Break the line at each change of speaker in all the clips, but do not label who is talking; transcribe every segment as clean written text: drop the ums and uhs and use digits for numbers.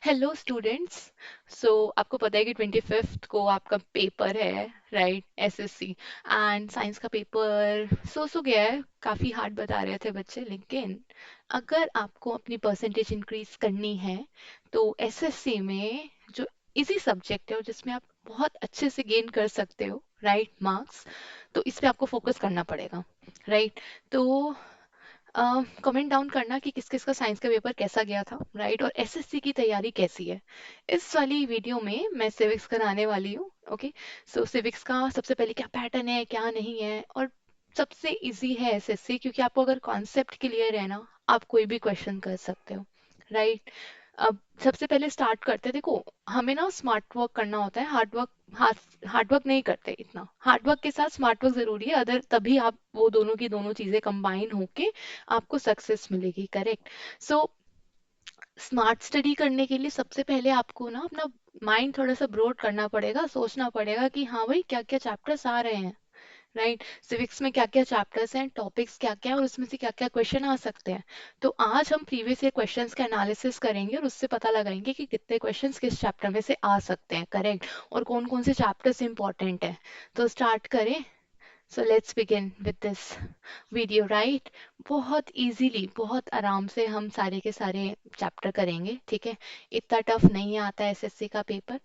Hello students. आपको पता है कि 25th को आपका पेपर है, राइट? एसएससी एंड साइंस का पेपर सो गया है, काफ़ी हार्ड बता रहे थे बच्चे। लेकिन अगर आपको अपनी परसेंटेज इंक्रीज करनी है तो एसएससी में जो इजी सब्जेक्ट है और जिसमें आप बहुत अच्छे से गेन कर सकते हो, राइट, मार्क्स, तो इस पे आपको फोकस करना पड़ेगा, राइट? तो कमेंट डाउन करना कि किस किस का साइंस का पेपर कैसा गया था, राइट, और एसएससी की तैयारी कैसी है। इस वाली वीडियो में मैं सिविक्स कराने वाली हूँ। ओके, सिविक्स का सबसे पहले क्या पैटर्न है, क्या नहीं है, और सबसे इजी है एसएससी, क्योंकि आपको अगर कॉन्सेप्ट क्लियर है ना, आप कोई भी क्वेश्चन कर सकते हो, राइट। अब सबसे पहले स्टार्ट करते हैं। देखो, हमें ना स्मार्ट वर्क करना होता है, हार्ड वर्क नहीं करते। इतना हार्ड वर्क के साथ स्मार्ट वर्क जरूरी है, अदर तभी आप वो दोनों की दोनों चीजें कंबाइन होके आपको सक्सेस मिलेगी, करेक्ट? सो स्मार्ट स्टडी करने के लिए सबसे पहले आपको ना अपना माइंड थोड़ा सा ब्रॉड करना पड़ेगा, सोचना पड़ेगा कि हाँ भाई, क्या क्या चैप्टर्स आ रहे हैं, राइट? सिविक्स में क्या क्या चैप्टर्स हैं, टॉपिक्स क्या क्या है, और उसमें से क्या क्या क्वेश्चन आ सकते हैं। तो आज हम प्रीवियस ईयर क्वेश्चंस का एनालिसिस करेंगे और उससे पता लगाएंगे कि कितने क्वेश्चंस किस चैप्टर में से आ सकते हैं, करेक्ट, और कौन कौन से चैप्टर्स इंपॉर्टेंट है। तो स्टार्ट करें। So let's begin with this video, right? बहुत इजीली, बहुत आराम से हम सारे के सारे चैप्टर करेंगे, ठीक है? इतना टफ नहीं आता है एसएससी का पेपर।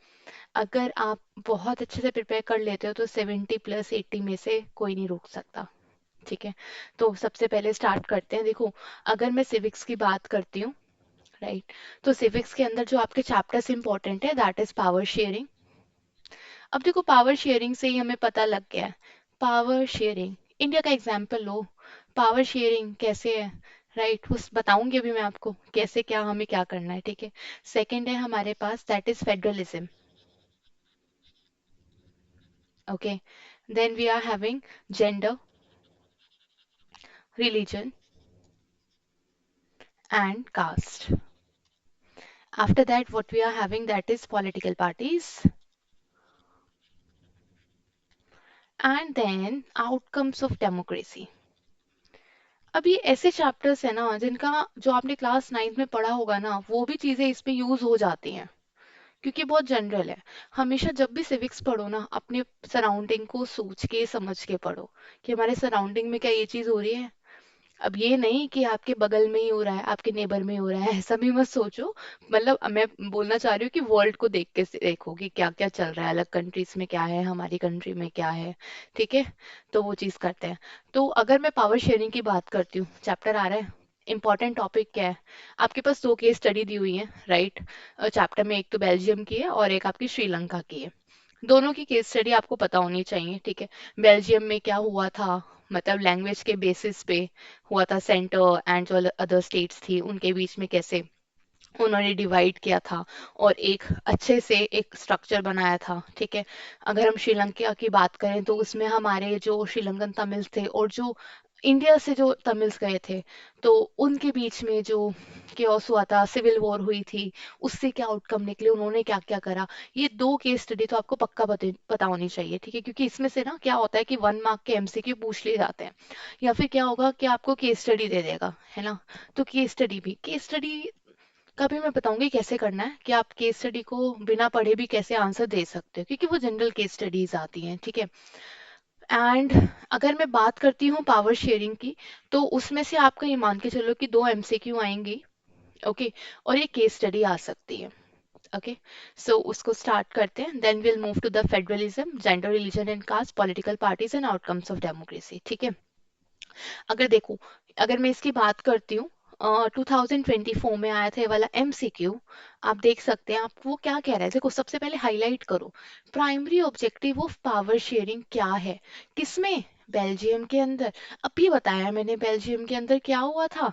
अगर आप बहुत अच्छे से प्रिपेयर कर लेते हो तो 70 + 80 में से कोई नहीं रोक सकता, ठीक है? तो सबसे पहले स्टार्ट करते हैं। देखो, अगर मैं सिविक्स की बात करती हूँ, राइट, तो सिविक्स के अंदर जो आपके चैप्टर्स इंपॉर्टेंट है, दैट इज पावर शेयरिंग। अब देखो, पावर शेयरिंग से ही हमें पता लग गया है। पावर शेयरिंग, इंडिया का एग्जाम्पल लो, पावर शेयरिंग कैसे है, राइट, उस बताऊंगी अभी मैं आपको कैसे, क्या हमें क्या करना है, ठीक है? सेकंड है हमारे पास, that is federalism. Okay, then we are having gender, religion, and caste. After that, what we are having, that is political parties, and then outcomes of democracy. अब ये ऐसे चैप्टर्स है ना जिनका, जो आपने क्लास 9th में पढ़ा होगा ना, वो भी चीजें इसमें यूज हो जाती हैं, क्योंकि बहुत जनरल है। हमेशा जब भी सिविक्स पढ़ो ना, अपने सराउंडिंग को सोच के समझ के पढ़ो कि हमारे सराउंडिंग में क्या ये चीज हो रही है। अब ये नहीं कि आपके बगल में ही हो रहा है, आपके नेबर में ही हो रहा है, ऐसा भी मत सोचो। मतलब मैं बोलना चाह रही हूँ कि वर्ल्ड को देख के देखो कि क्या क्या चल रहा है, अलग कंट्रीज में क्या है, हमारी कंट्री में क्या है, ठीक है? तो वो चीज करते हैं। तो अगर मैं पावर शेयरिंग की बात करती हूँ, चैप्टर आ रहा है, इंपॉर्टेंट टॉपिक क्या है? आपके पास दो केस स्टडी दी हुई है, राइट? चैप्टर में एक तो बेल्जियम की है और एक आपकी श्रीलंका की है। दोनों की केस स्टडी आपको पता होनी चाहिए, ठीक है? बेल्जियम में क्या हुआ था, मतलब लैंग्वेज के बेसिस पे हुआ था, सेंटर एंड जो अदर स्टेट्स थी उनके बीच में कैसे उन्होंने डिवाइड किया था और एक अच्छे से एक स्ट्रक्चर बनाया था, ठीक है? अगर हम श्रीलंका की बात करें तो उसमें हमारे जो श्रीलंकन तमिल थे और जो इंडिया से जो तमिल्स गए थे, तो उनके बीच में जो केओस हुआ था, सिविल वॉर हुई थी, उससे क्या आउटकम निकले, उन्होंने क्या क्या करा। ये दो केस स्टडी तो आपको पक्का पता होनी चाहिए, ठीक है? क्योंकि इसमें से ना क्या होता है कि 1 मार्क के एमसीक्यू पूछ लिए जाते हैं, या फिर क्या होगा कि आपको केस स्टडी दे देगा, है ना? तो केस स्टडी का भी मैं बताऊंगी कैसे करना है, कि आप केस स्टडी को बिना पढ़े भी कैसे आंसर दे सकते हो, क्योंकि वो जनरल केस स्टडीज आती हैं, ठीक है? एंड अगर मैं बात करती हूँ पावर शेयरिंग की, तो उसमें से आपका ये मान के चलो कि दो एमसीक्यू आएंगी, ओके, और एक केस स्टडी आ सकती है। ओके, सो उसको स्टार्ट करते हैं, then will move to the federalism, gender, religion and caste, political parties and outcomes of democracy, ठीक है? अगर देखो, अगर मैं इसकी बात करती हूँ, 2024 में आया था ये वाला एमसीक्यू, आप देख सकते हैं। आप वो क्या कह रहा है, देखो सबसे पहले हाईलाइट करो, primary objective of power sharing क्या है, किसमें? बेल्जियम के अंदर। अभी बताया मैंने, बेल्जियम के अंदर क्या हुआ था,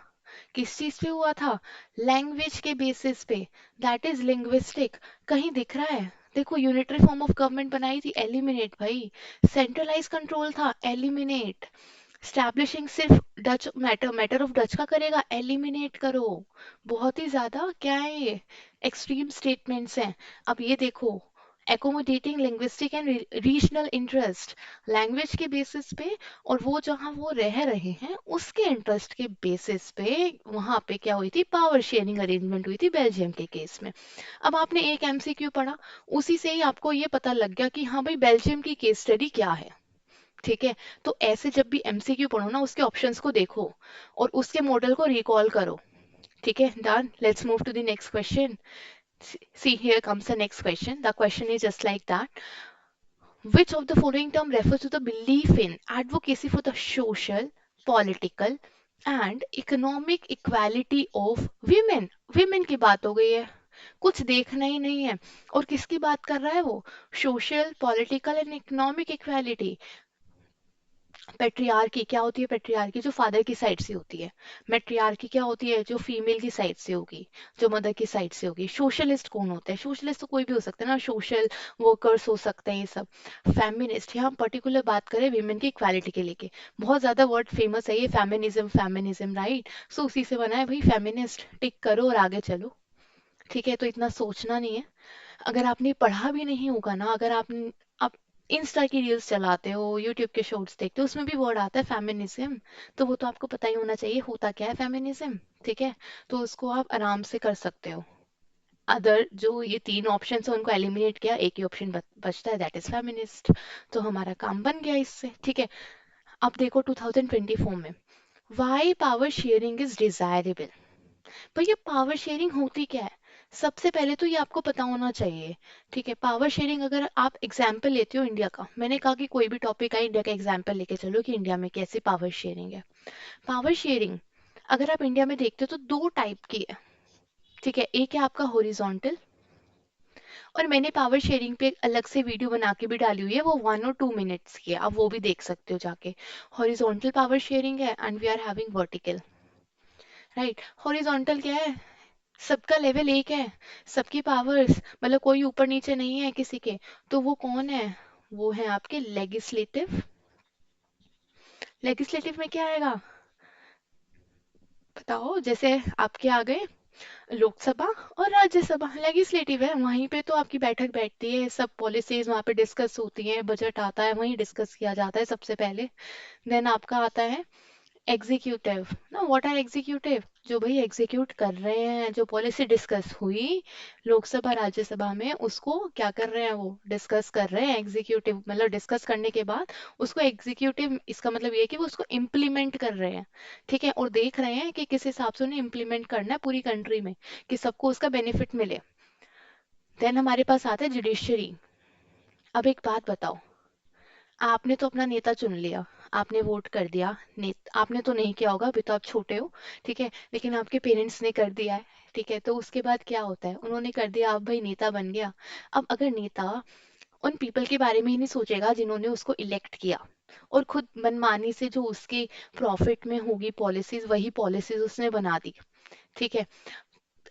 किस चीज पे हुआ था? लैंग्वेज के बेसिस पे, दैट इज लिंग्विस्टिक। कहीं दिख रहा है? देखो, यूनिटरी फॉर्म ऑफ गवर्नमेंट बनाई थी, एलिमिनेट भाई। सेंट्रलाइज कंट्रोल था, एलिमिनेट। स्टैब्लिशिंग सिर्फ Dutch matter, matter of Dutch का करेगा, एलिमिनेट करो। बहुत ही ज्यादा क्या है ये, एक्सट्रीम स्टेटमेंट्स हैं। अब ये देखो, accommodating linguistic and regional interest, language के बेसिस पे और वो जहाँ वो रह रहे हैं उसके इंटरेस्ट के बेसिस पे वहां पे क्या हुई थी, पावर शेयरिंग अरेंजमेंट हुई थी बेल्जियम के केस में। अब आपने एक एमसीक्यू पढ़ा, उसी से ही आपको ये पता लग गया कि हाँ भाई बेल्जियम की केस स्टडी क्या है। ठीक है, तो ऐसे जब भी एमसीक्यू पढ़ो ना, उसके ऑप्शंस को देखो और उसके मॉडल को रिकॉल करो। ठीक है, done, let's move to the next question. See, here comes the next question. The question is just like that. Which of the following term refers to the belief in advocacy for the social, political and economic equality of women? Women की बात हो गई है, कुछ देखना ही नहीं है। और किसकी बात कर रहा है वो? Social, political and economic equality. Patriarchy क्या होती है? पेट्रियार्की जो फादर की साइड से होती है। मेट्रियार्की क्या होती है? जो फीमेल की साइड से होगी, जो मदर की साइड से होगी। सोशलिस्ट कौन होता है? सोशलिस्ट तो कोई भी हो सकता है ना, सोशल वर्कर्स हो सकते हैं ये सब। फेमिनिस्ट, यहाँ पर्टिकुलर बात करें विमेन की इक्वालिटी के लेके, बहुत ज्यादा वर्ड फेमस है ये, फेमिनिज्म, फेमिनिज्म, राइट। सो उसी से बना है भाई फेमिनिस्ट, टिक करो और आगे चलो। ठीक है, तो इतना सोचना नहीं है। अगर आपने पढ़ा भी नहीं होगा ना, अगर आप इंस्टा की रील्स चलाते हो, यूट्यूब के शॉर्ट्स देखते हो, उसमें भी वर्ड आता है फेमिनिज्म, तो वो तो आपको पता ही होना चाहिए होता क्या है फेमिनिज्म। ठीक है, तो उसको आप आराम से कर सकते हो। अदर जो ये तीन ऑप्शन है उनको एलिमिनेट किया, एक ही ऑप्शन बचता है, दैट इज फेमिनिस्ट। तो हमारा काम बन गया इससे। ठीक है, अब देखो 2024 में why power sharing is desirable. भैया पावर शेयरिंग होती क्या है? सबसे पहले तो ये आपको पता होना चाहिए। ठीक है, पावर शेयरिंग अगर आप एग्जाम्पल लेते हो इंडिया का, मैंने कहा कि कोई भी टॉपिक आए इंडिया का एग्जाम्पल लेके चलो कि इंडिया में कैसे पावर शेयरिंग है। पावर शेयरिंग अगर आप इंडिया में देखते हो तो दो टाइप की है। ठीक है, एक है आपका हॉरिजॉन्टल, और मैंने पावर शेयरिंग पे एक अलग से वीडियो बना के भी डाली हुई है, वो 1 और 2 मिनट्स की है, आप वो भी देख सकते हो जाके। हॉरिजॉन्टल पावर शेयरिंग है and we are having vertical, right. Horizontal क्या है? सबका लेवल एक है, सबकी पावर्स मतलब कोई ऊपर नीचे नहीं है किसी के। तो वो कौन है? वो है आपके लेगिस्लेटिव। लेगिस्लेटिव में क्या आएगा? बताओ, जैसे आपके आ गए लोकसभा और राज्यसभा, लेगिस्लेटिव है, वहीं पे तो आपकी बैठक बैठती है, सब पॉलिसीज वहां पे डिस्कस होती हैं, बजट आता है वहीं डिस्कस किया जाता है सबसे पहले। देन आपका आता है एग्जीक्यूटिव ना। What are executive? जो भाई एग्जीक्यूट कर रहे हैं, जो पॉलिसी डिस्कस हुई लोकसभा राज्यसभा में, उसको क्या कर रहे हैं? वो डिस्कस कर रहे हैं। एग्जीक्यूटिव मतलब डिस्कस करने के बाद उसको एग्जीक्यूटिव, इसका मतलब ये है कि वो उसको इम्प्लीमेंट कर रहे हैं। ठीक है, और देख रहे हैं कि किस हिसाब से उन्हें इम्प्लीमेंट करना है पूरी कंट्री में, कि सबको उसका बेनिफिट मिले। देन हमारे पास आता है जुडिशरी। अब एक बात बताओ, आपने तो अपना नेता चुन लिया, आपने वोट कर दिया, आपने तो नहीं किया होगा, अभी तो आप छोटे हो। ठीक है, लेकिन आपके पेरेंट्स ने कर दिया है। ठीक है, तो उसके बाद क्या होता है? उन्होंने कर दिया, आप भाई नेता बन गया। अब अगर नेता उन पीपल के बारे में ही नहीं सोचेगा जिन्होंने उसको इलेक्ट किया, और खुद मनमानी से जो उसके प्रॉफिट में होगी पॉलिसीज, वही पॉलिसीज उसने बना दी। ठीक है,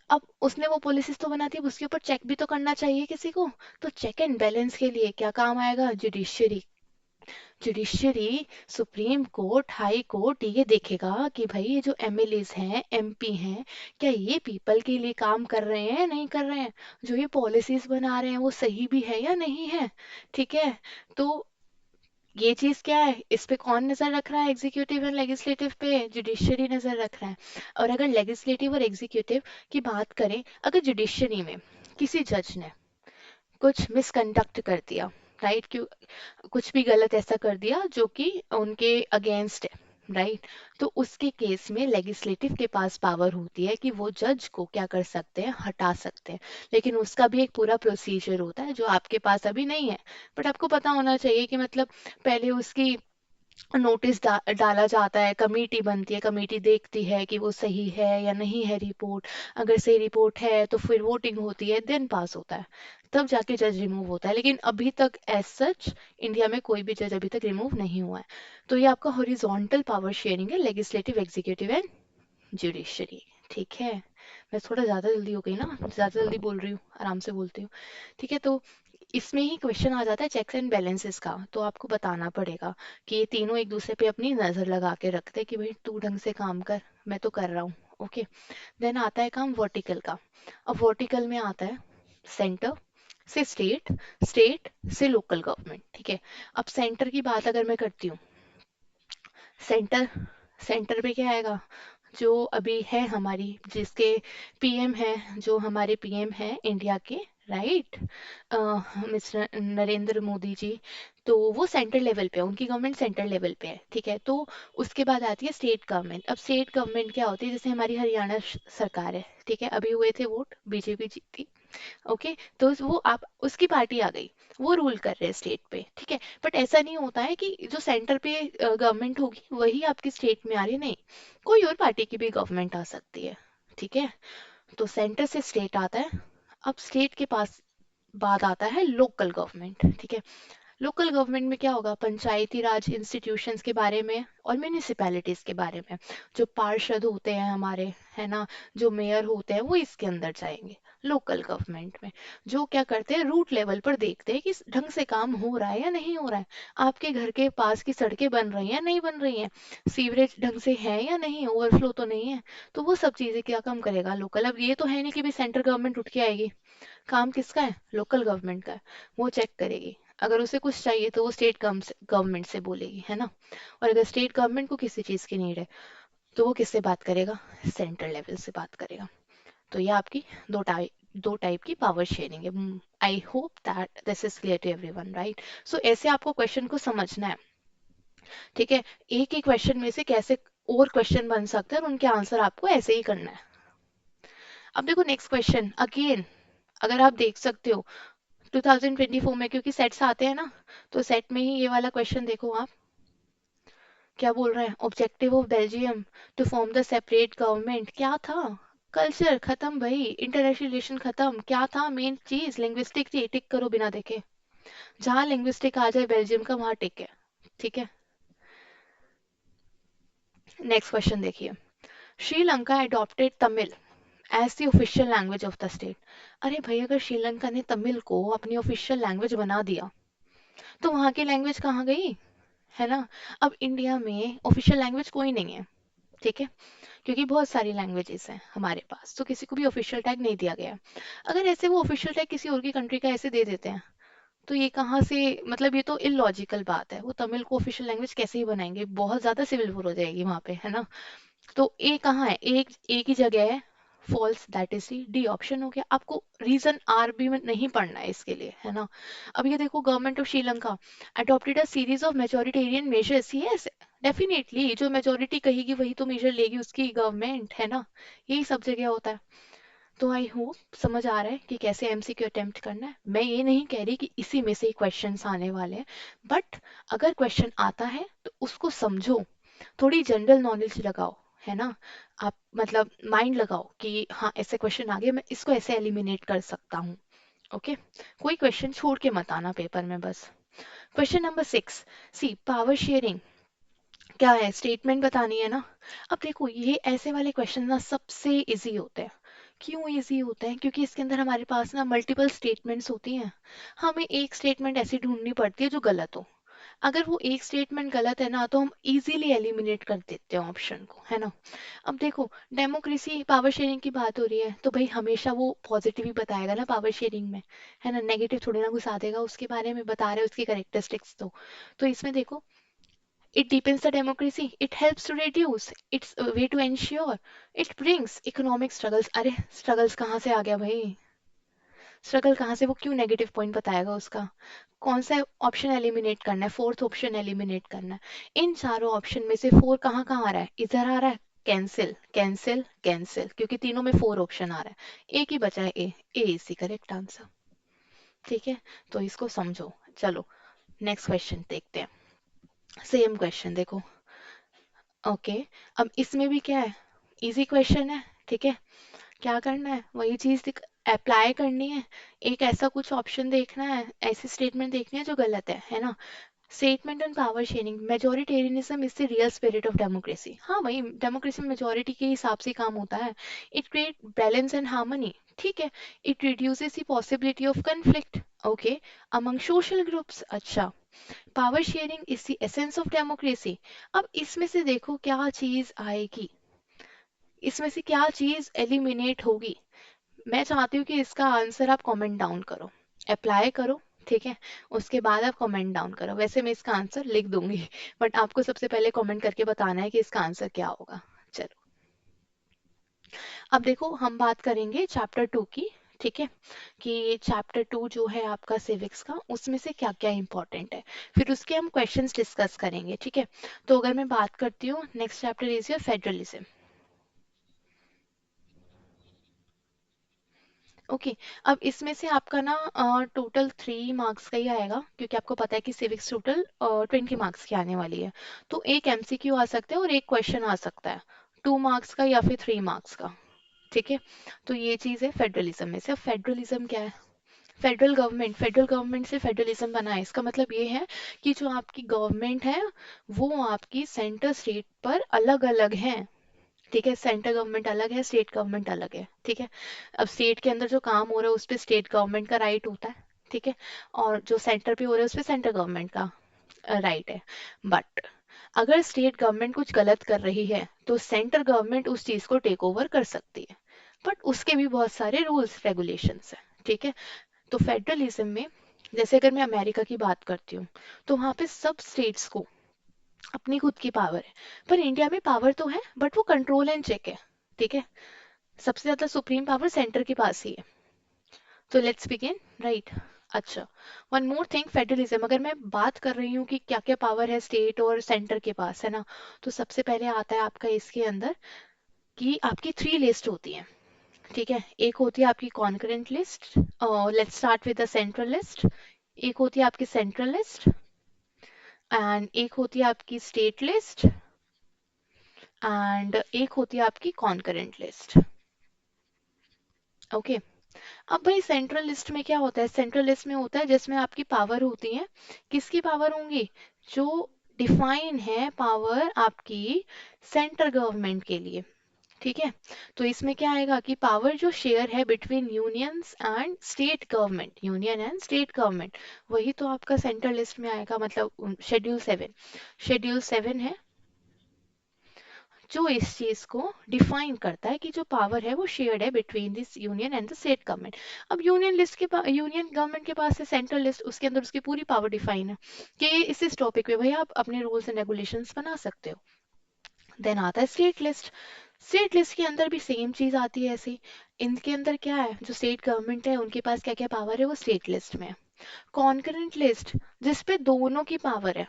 अब उसने वो पॉलिसीज तो बना दी, अब उसके ऊपर चेक भी तो करना चाहिए किसी को। तो चेक एंड बैलेंस के लिए क्या काम आएगा? Judiciary. Judiciary, supreme court, high court ये देखेगा कि भाई ये जो एमएलएज हैं, एमपी हैं, क्या ये पीपल के लिए काम कर रहे हैं, नहीं कर रहे हैं? जो ये पॉलिसीज बना रहे हैं वो सही भी है या नहीं है? ठीक है, तो ये चीज क्या है, इस पे कौन नजर रख रहा है? एग्जीक्यूटिव एंड लेजिस्लेटिव पे जुडिशरी नजर रख रहा है। और अगर लेजिस्लेटिव और एग्जीक्यूटिव की बात करें, अगर जुडिशरी में किसी जज ने कुछ मिसकंडक्ट कर दिया, राइट, क्यों कुछ भी गलत ऐसा कर दिया जो कि उनके अगेंस्ट है, राइट, तो उसके केस में लेजिस्लेटिव के पास पावर होती है कि वो जज को क्या कर सकते हैं? हटा सकते हैं। लेकिन उसका भी एक पूरा प्रोसीजर होता है जो आपके पास अभी नहीं है, बट आपको पता होना चाहिए कि मतलब पहले उसकी नोटिस डाला जाता है, कमेटी बनती है, कमेटी देखती है कि वो सही है या नहीं है रिपोर्ट। अगर सही रिपोर्ट है तो फिर वोटिंग होती है, देन पास होता है, तब जाके जज रिमूव होता है। लेकिन अभी तक एज सच इंडिया में कोई भी जज अभी तक रिमूव नहीं हुआ है। तो ये आपका हॉरिजॉन्टल पावर शेयरिंग है, लेजिस्लेटिव, एग्जीक्यूटिव एंड जुडिशरी। ठीक है, मैं थोड़ा ज़्यादा जल्दी हो गई ना, ज़्यादा जल्दी बोल रही हूँ, आराम से बोलती हूँ। ठीक है, तो इसमें ही क्वेश्चन आ जाता है चेक्स एंड बैलेंसेस का, तो आपको बताना पड़ेगा कि ये तीनों एक दूसरे पे अपनी नज़र लगा के रखते हैं कि भाई तू ढंग से काम कर, मैं तो कर रहा हूँ। ओके, देन आता है काम वर्टिकल का। अब वर्टिकल में आता है सेंटर, से स्टेट, स्टेट से लोकल गवर्नमेंट, ठीक है। अब सेंटर की बात अगर मैं करती हूँ, सेंटर, सेंटर पे क्या आएगा, जो अभी है हमारी, जिसके पीएम है, जो हमारे पीएम है इंडिया के, राइट, मिस्टर नरेंद्र मोदी जी। तो वो सेंट्रल लेवल पे है, उनकी गवर्नमेंट सेंट्रल लेवल पे है, ठीक है। तो उसके बाद आती है स्टेट गवर्नमेंट। अब स्टेट गवर्नमेंट क्या होती है, जैसे हमारी हरियाणा सरकार है, ठीक है, अभी हुए थे वोट, बीजेपी जीती, ओके। तो वो आप उसकी पार्टी आ गई, वो रूल कर रहे हैं स्टेट पे, ठीक है। बट ऐसा नहीं होता है कि जो सेंटर पे गवर्नमेंट होगी वही आपकी स्टेट में आ रही है, नहीं, कोई और पार्टी की भी गवर्नमेंट आ सकती है, ठीक है। तो सेंटर से स्टेट आता है। अब स्टेट के पास बाद आता है लोकल गवर्नमेंट, ठीक है। लोकल गवर्नमेंट में क्या होगा, पंचायती राज इंस्टीट्यूशंस के बारे में और म्यूनिसिपैलिटीज के बारे में। जो पार्षद होते हैं हमारे, है ना, जो मेयर होते हैं, वो इसके अंदर जाएंगे लोकल गवर्नमेंट में। जो क्या करते हैं, रूट लेवल पर देखते हैं कि ढंग से काम हो रहा है या नहीं हो रहा है। आपके घर के पास की सड़कें बन रही हैं नहीं बन रही हैं, सीवरेज ढंग से है या नहीं, ओवरफ्लो तो नहीं है। तो वो सब चीजें क्या कम करेगा, लोकल। अब ये तो है नहीं कि भी सेंट्रल गवर्नमेंट उठ के आएगी, काम किसका है, लोकल गवर्नमेंट का है। वो चेक करेगी, अगर उसे कुछ चाहिए तो वो स्टेट गवर्नमेंट से बोलेगी, है ना। और अगर स्टेट गवर्नमेंट को किसी चीज़ की नीड है तो वो किससे बात करेगा, सेंट्रल लेवल से बात करेगा। तो ये आपकी दो टाइप की पावर शेयरिंग है। I hope that this is clear to everyone, right. So ऐसे आपको क्वेश्चन को समझना है, ठीक है। एक ही क्वेश्चन में से कैसे और क्वेश्चन बन सकते हैं और उनके आंसर आपको ऐसे ही करना है। अब देखो नेक्स्ट क्वेश्चन अगेन, अगर आप देख सकते हो 2024 में, क्योंकि सेट्स आते हैं ना, तो सेट में ही ये वाला क्वेश्चन देखो आप, क्या बोल रहे हैं, objective of Belgium to form the separate government, क्या था, कल्चर खत्म भाई, इंटरनेशनल रिलेशन खत्म, क्या था मेन चीज, लिंग्विस्टिक थी, टिक करो बिना देखे। जहां लिंग्विस्टिक आ जाए बेल्जियम का, वहां टिक है, ठीक है। नेक्स्ट क्वेश्चन देखिए, Sri Lanka adopted Tamil as the official language of the state. अरे भाई, अगर श्रीलंका ने तमिल को अपनी ऑफिशियल लैंग्वेज बना दिया तो वहां की लैंग्वेज कहाँ गई, है ना। अब इंडिया में ऑफिशियल लैंग्वेज कोई नहीं है, ठीक है, क्योंकि बहुत सारी लैंग्वेजेस हैं हमारे पास, तो किसी को भी ऑफिशियल टैग नहीं दिया गया है। अगर ऐसे वो ऑफिशियल टैग किसी और की कंट्री का ऐसे दे देते हैं, तो ये कहाँ से, मतलब ये तो इलॉजिकल बात है, वो तमिल को ऑफिशियल लैंग्वेज कैसे ही बनाएंगे, बहुत ज्यादा सिविल वॉर हो जाएगी वहां पे, है ना। तो ए कहाँ है, एक ही जगह है, false, that is D, D option हो गया। आपको रीजन आर बी में नहीं पढ़ना है इसके लिए, है ना। अब ये देखो, government of Sri Lanka adopted a series of majoritarian measures, yes, definitely जो मेजोरिटी कहेगी वही तो मेजर लेगी उसकी गवर्नमेंट, है ना। यही सब जगह होता है। तो आई होप समझ आ रहा है कि कैसे एमसीक्यू अटेम्प्ट करना है। मैं ये नहीं कह रही कि इसी में से ही क्वेश्चंस आने वाले हैं, बट अगर क्वेश्चन आता है तो उसको समझो, थोड़ी जनरल नॉलेज लगाओ, है ना। आप मतलब माइंड लगाओ कि हाँ ऐसे क्वेश्चन आ गए, मैं इसको ऐसे एलिमिनेट कर सकता हूँ, ओके। कोई क्वेश्चन छोड़ के मत आना पेपर में बस। क्वेश्चन नंबर 6, सी पावर शेयरिंग क्या है, स्टेटमेंट बतानी है ना। अब देखो, ये ऐसे वाले क्वेश्चन ना सबसे इजी होते हैं। क्यों इजी होते हैं, क्योंकि इसके अंदर हमारे पास ना मल्टीपल स्टेटमेंट्स होती हैं। हमें एक स्टेटमेंट ऐसी ढूंढनी पड़ती है जो गलत हो। अगर वो एक स्टेटमेंट गलत है ना, तो हम इजीली एलिमिनेट कर देते हैं ऑप्शन को, है ना। अब देखो, डेमोक्रेसी पावर शेयरिंग की बात हो रही है, तो भाई हमेशा वो पॉजिटिव ही बताएगा ना पावर शेयरिंग में, है ना, नेगेटिव थोड़ी ना घुसा देगा, उसके बारे में बता रहे हैं उसकी करेक्टरिस्टिक्स। तो इसमें देखो, it deepens the democracy, it helps to reduce, it's a way to ensure, it brings economic struggles। अरे struggles कहाँ से आ गया भाई, स्ट्रगल कहाँ से, वो क्यों नेगेटिव पॉइंट बताएगा उसका। कौन सा ऑप्शन एलिमिनेट करना है, फोर्थ ऑप्शन एलिमिनेट करना है। इन चारों ऑप्शन में से फोर कहाँ कहाँ आ रहा है, इधर आ रहा है, कैंसिल कैंसिल कैंसिल, क्योंकि तीनों में फोर ऑप्शन आ रहा है, एक ही बचा है, ए इज द करेक्ट आंसर, ठीक है। तो इसको समझो। चलो नेक्स्ट क्वेश्चन देखते हैं। सेम क्वेश्चन देखो, ओके। अब इसमें भी क्या है, इजी क्वेश्चन है, ठीक है। क्या करना है, वही चीज अप्लाई करनी है। एक ऐसा कुछ ऑप्शन देखना है, ऐसी स्टेटमेंट देखनी है जो गलत है ना। Statement on power sharing, majoritarianism is the real spirit of democracy. हाँ भाई, डेमोक्रेसी में मेजोरिटी के हिसाब से काम होता है। It create balance and harmony, ठीक है। It reduces the possibility of conflict, okay, among social groups. अच्छा, power sharing is the essence of democracy. अब इसमें से देखो क्या चीज आएगी, इसमें से क्या चीज एलिमिनेट होगी। मैं चाहती हूँ कि इसका आंसर आप कमेंट डाउन करो। अप्लाई करो, ठीक है। उसके बाद आप कमेंट डाउन करो। वैसे मैं इसका आंसर लिख दूंगी बट आपको सबसे पहले कमेंट करके बताना है कि इसका आंसर क्या होगा। चलो, अब देखो हम बात करेंगे चैप्टर 2 की, ठीक है, कि चैप्टर 2 जो है आपका सिविक्स का, उसमें से क्या क्या इंपॉर्टेंट है, फिर उसके हम क्वेश्चंस डिस्कस करेंगे, ठीक है। तो अगर मैं बात करती हूँ, next chapter is your federalism. Okay, अब इसमें से आपका ना टोटल 3 मार्क्स का ही आएगा, क्योंकि आपको पता है कि सिविक्स टोटल 20 मार्क्स की आने वाली है। तो एक एमसीक्यू आ सकता है और एक क्वेश्चन आ सकता है, 2 मार्क्स का या फिर 3 मार्क्स का, ठीक है। तो ये चीज़ है फेडरलिज्म में से। अब फेडरलिज्म क्या है? फेडरल गवर्नमेंट से फेडरलिज्म बना है, इसका मतलब ये है कि जो आपकी गवर्नमेंट है वो आपकी सेंटर स्टेट पर अलग अलग है, ठीक है। सेंट्रल गवर्नमेंट अलग है, स्टेट गवर्नमेंट अलग है, ठीक है। अब स्टेट के अंदर जो काम हो रहा है उस पर स्टेट गवर्नमेंट का राइट होता है, ठीक है। और जो सेंटर पे हो रहा है उस पर सेंट्रल गवर्नमेंट का राइट है। बट अगर स्टेट गवर्नमेंट कुछ गलत कर रही है तो सेंट्रल गवर्नमेंट उस चीज को टेक ओवर कर सकती है, बट उसके भी बहुत सारे रूल्स रेगुलेशंस हैं, ठीक है। तो फेडरलिज्म में, जैसे अगर मैं अमेरिका की बात करती हूँ, तो वहाँ पे सब स्टेट्स को अपनी खुद की पावर है। पर इंडिया में पावर तो है बट वो कंट्रोल एंड चेक है, ठीक है। सबसे ज्यादा सुप्रीम पावर सेंटर के पास ही है। तो लेट्स बिगिन, राइट। अच्छा, वन मोर थिंग, फेडरलिज्म अगर मैं बात कर रही हूँ कि क्या क्या पावर है स्टेट और सेंटर के पास, है ना, तो सबसे पहले आता है आपका इसके अंदर कि आपकी 3 लिस्ट होती है, ठीक है। एक होती है आपकी concurrent list, let's start with the central list. एक होती है आपकी सेंट्रल लिस्ट, एंड एक होती है आपकी स्टेट लिस्ट, एंड एक होती है आपकी कॉन्करेंट लिस्ट। ओके, अब भाई सेंट्रल लिस्ट में क्या होता है? सेंट्रल लिस्ट में होता है जिसमें आपकी पावर होती है, किसकी पावर होंगी? जो डिफाइन है पावर आपकी सेंट्रल गवर्नमेंट के लिए, ठीक है। तो इसमें क्या आएगा कि पावर जो शेयर है between unions and state government, union and state government, वही तो आपका सेंट्रल लिस्ट में आएगा, मतलब शेड्यूल 7। शेड्यूल 7 है जो इस चीज को डिफाइन करता है कि जो पावर है वो शेयर्ड है between this union and the state government. अब यूनियन लिस्ट के पास, यूनियन गवर्नमेंट के पास है सेंट्रल लिस्ट, उसके अंदर उसकी पूरी पावर डिफाइन है कि ये इस टॉपिक पे भाई आप अपने रूल्स एंड रेगुलेशंस बना सकते हो। देन आता है स्टेट लिस्ट। स्टेट लिस्ट के अंदर भी सेम चीज आती है ऐसी। इनके अंदर क्या है, जो स्टेट गवर्नमेंट है उनके पास क्या क्या पावर है वो स्टेट लिस्ट में है। कॉन्करेंट लिस्ट, जिसपे दोनों की पावर है,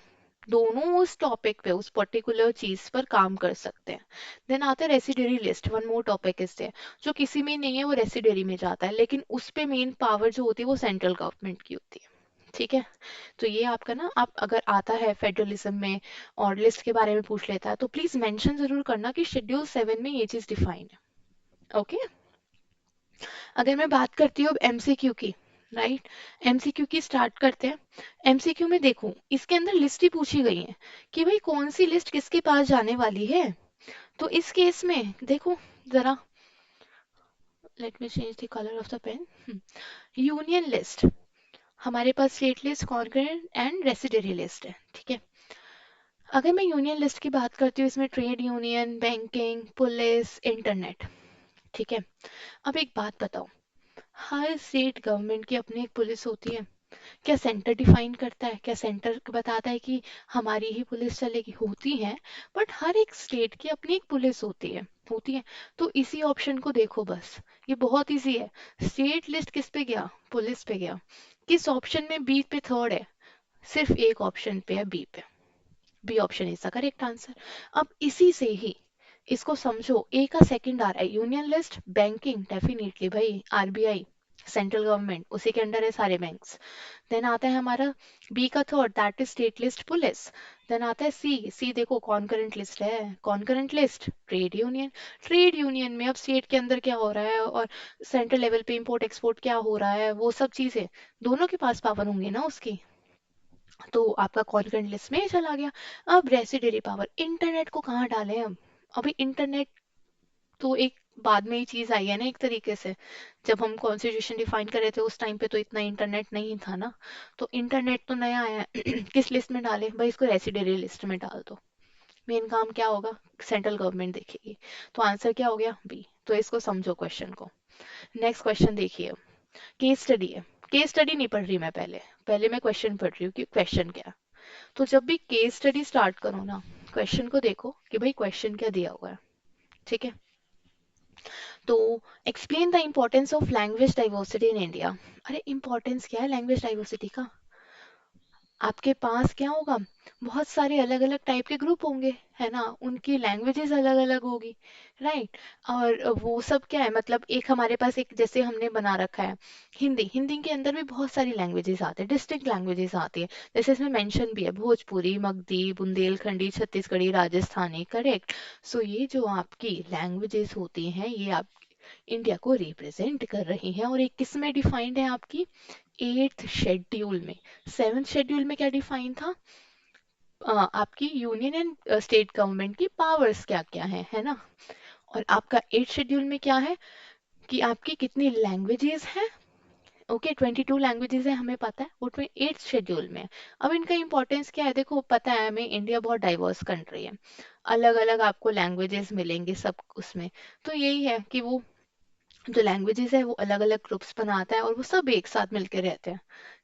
दोनों उस टॉपिक पे उस पर्टिकुलर चीज पर काम कर सकते हैं। देन आता है residuary list, one more topic इससे, जो किसी में नहीं है वो रेसिडरी में जाता है, लेकिन उस पे मेन पावर जो होती है वो सेंट्रल गवर्नमेंट की होती है, ठीक है। तो ये आपका ना, आप अगर आता है फेडरलिज्म में और लिस्ट के बारे में पूछ लेता है तो प्लीज मेंशन जरूर करना कि शेड्यूल 7 में ये चीज डिफाइन है, ओके। अगर मैं बात करती हूँ अब एमसीक्यू की, राइट, एमसीक्यू की स्टार्ट करते हैं। एमसीक्यू में देखो इसके अंदर लिस्ट ही पूछी गई है कि भाई कौन सी लिस्ट किसके पास जाने वाली है। तो इस केस में देखो जरा, let me change the colour of the pen. Union list, हमारे पास state list, concurrent and residency list है, ठीक है। अगर मैं यूनियन लिस्ट की बात करती हूँ, इसमें trade union, banking, police, internet, ठीक है। अब एक बात बताओ, हर स्टेट गवर्नमेंट की अपनी एक पुलिस होती है? क्या सेंटर डिफाइन करता है, क्या सेंटर बताता है कि हमारी ही पुलिस चलेगी? होती है, बट हर एक स्टेट की अपनी एक पुलिस होती है। तो इसी ऑप्शन को देखो बस, ये बहुत इजी है। स्टेट लिस्ट किस पे गया? पुलिस पे गया। किस ऑप्शन में? बी पे थर्ड है, सिर्फ एक ऑप्शन पे है, बी पे। B option is the correct answer. अब इसी से ही इसको समझो, ए का सेकंड आ रहा है यूनियन लिस्ट, बैंकिंग डेफिनेटली भाई, आरबीआई सेंट्रल गवर्नमेंट, उसी के अंडर है सारे बैंक्स। देन आता है हमारा बी का third, that is state list, police. Then आता है सी, सी देखो कॉन्करेंट लिस्ट है, concurrent list, trade union. Trade union में अब स्टेट के अंदर क्या हो रहा है और सेंट्रल लेवल पे इंपोर्ट एक्सपोर्ट क्या हो रहा है, वो सब चीजें दोनों के पास पावर होंगी ना उसकी। तो आपका कॉन्करेंट लिस्ट में ही चला गया। अब रेसिडरी पावर, इंटरनेट को कहाँ डालें अब? अभी इंटरनेट तो एक बाद में ही चीज आई है ना एक तरीके से। जब हम कॉन्स्टिट्यूशन डिफाइन कर रहे थे उस टाइम पे तो इतना इंटरनेट नहीं था ना। तो इंटरनेट तो नया आया है किस लिस्ट में डालें भाई? इसको रेसिडरी लिस्ट में डाल दो। मेन काम क्या होगा? सेंट्रल गवर्नमेंट देखेगी। तो आंसर क्या हो गया? बी। तो इसको समझो क्वेश्चन को। नेक्स्ट क्वेश्चन देखिए, केस स्टडी है। केस स्टडी नहीं पढ़ रही मैं, पहले पहले मैं क्वेश्चन पढ़ रही हूँ कि क्वेश्चन क्या है। तो जब भी केस स्टडी स्टार्ट करो ना, क्वेश्चन को देखो कि भाई क्वेश्चन क्या दिया हुआ है। ठीक है। तो explain the importance of language diversity in India. अरे इम्पोर्टेंस क्या है लैंग्वेज डाइवर्सिटी का? आपके पास क्या होगा, बहुत सारे अलग अलग टाइप के ग्रुप होंगे, है ना, उनकी लैंग्वेजेस अलग अलग होगी, राइट। और वो सब क्या है, मतलब एक हमारे पास एक जैसे हमने बना रखा है हिंदी, हिंदी के अंदर भी बहुत सारी लैंग्वेजेस आते हैं, डिस्ट्रिक्ट लैंग्वेजेस आती है। जैसे इसमें मेंशन भी है भोजपुरी, मगधी, बुंदेलखंडी, छत्तीसगढ़ी, राजस्थानी, करेक्ट। सो ये जो आपकी लैंग्वेजेस होती हैं ये आप इंडिया को रिप्रेजेंट कर रही हैं, और एक किस में डिफाइंड है आपकी, एट्थ शेड्यूल में। सेवेंथ शेड्यूल में क्या डिफाइन था, आपकी यूनियन एंड स्टेट गवर्नमेंट की पावर्स क्या क्या है ना। और आपका एट्थ शेड्यूल में क्या है कि आपकी कितनी लैंग्वेजेस हैं। ओके 22 लैंग्वेजेस है हमें पता है, वो एट्थ शेड्यूल में है। अब इनका इंपॉर्टेंस क्या है, देखो पता है हमें इंडिया बहुत डाइवर्स कंट्री है, अलग अलग आपको लैंग्वेजेस मिलेंगे सब उसमें। तो यही है कि वो जो लैंग्वेजेस है वो अलग अलग ग्रुप्स बनाता है और वो सब एक साथ मिलकर रहते हैं।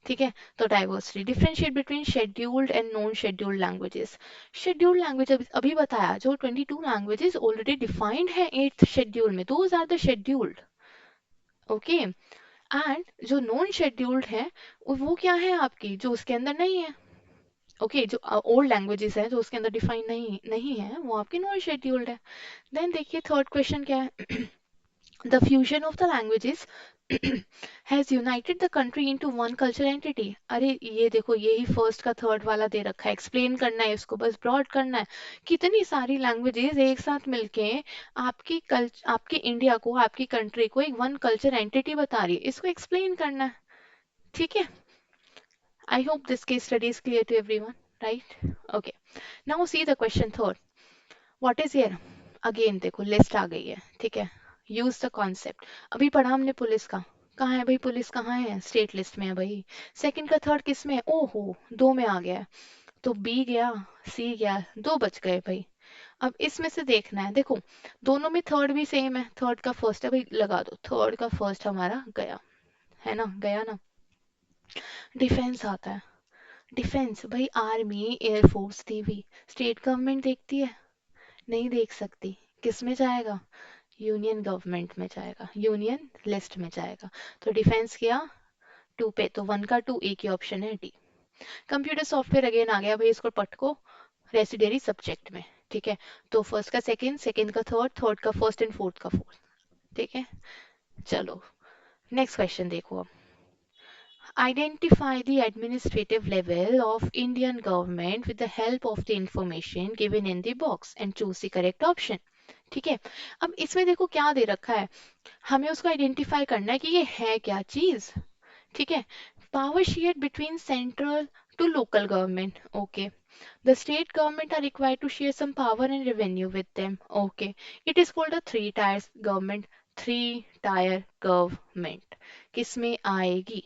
ठीक है। तो diversity, differentiate between scheduled and non scheduled languages. Scheduled language अभी बताया, जो 22 लैंग्वेजेस ऑलरेडी डिफाइंड है एट्थ शेड्यूल में, those are the scheduled. Okay. And जो नॉन शेड्यूल्ड है वो क्या है आपकी, जो उसके अंदर नहीं है। ओके जो ओल्ड लैंग्वेजेस है जो उसके अंदर डिफाइन नहीं नहीं है वो आपकी नॉन शेड्यूल्ड है। देन देखिए थर्ड क्वेश्चन क्या है। The fusion of the languages has united the country into one cultural entity। अरे ये देखो यही फर्स्ट का थर्ड वाला दे रखा है, एक्सप्लेन करना है इसको, बस ब्रॉड करना है। कितनी सारी लैंग्वेजेस एक साथ मिलके आपके इंडिया को, आपकी कंट्री को एक वन कल्चर एंटिटी बता रही है, इसको एक्सप्लेन करना है। ठीक है। I hope this case study is clear to everyone, right. Okay, now see the question third. What is here, again देखो लिस्ट आ गई है। ठीक है। Use the concept. अभी पढ़ा हमने पुलिस का, कहाँ है भाई पुलिस, कहाँ है, स्टेट लिस्ट में है भाई। सेकंड का थर्ड किस में है, ओहो दो में आ गया है। तो बी गया, सी गया, दो बच गए भाई। अब इसमें से देखना है, देखो दोनों में थर्ड भी सेम है, थर्ड का फर्स्ट है भाई, लगा दो थर्ड का फर्स्ट हमारा गया, है ना, गया ना। डिफेंस आता है, डिफेंस भाई army, air force, navy, state government देखती है, नहीं देख सकती। किस में जाएगा, यूनियन गवर्नमेंट में जाएगा, यूनियन लिस्ट में जाएगा। तो डिफेंस किया टू पे, तो वन का टू, एक ही ऑप्शन है डी। कंप्यूटर सॉफ्टवेयर अगेन आ गया भाई, इसको पटको रेसिडेरी सब्जेक्ट में। ठीक है। तो फर्स्ट का सेकंड, सेकंड का थर्ड, थर्ड का फर्स्ट एंड फोर्थ का फोर्थ। ठीक है। चलो नेक्स्ट क्वेश्चन देखो अब। Identify the administrative level of Indian government with the help of the information given in the box and choose the correct option। ठीक है। अब इसमें देखो क्या दे रखा है, हमें उसको आइडेंटिफाई करना है कि ये है क्या चीज। ठीक है। Power share between central to local government, okay. The state government are required to share some power and revenue with them. Okay. It is called a three tier government. Three tier government किसमें आएगी,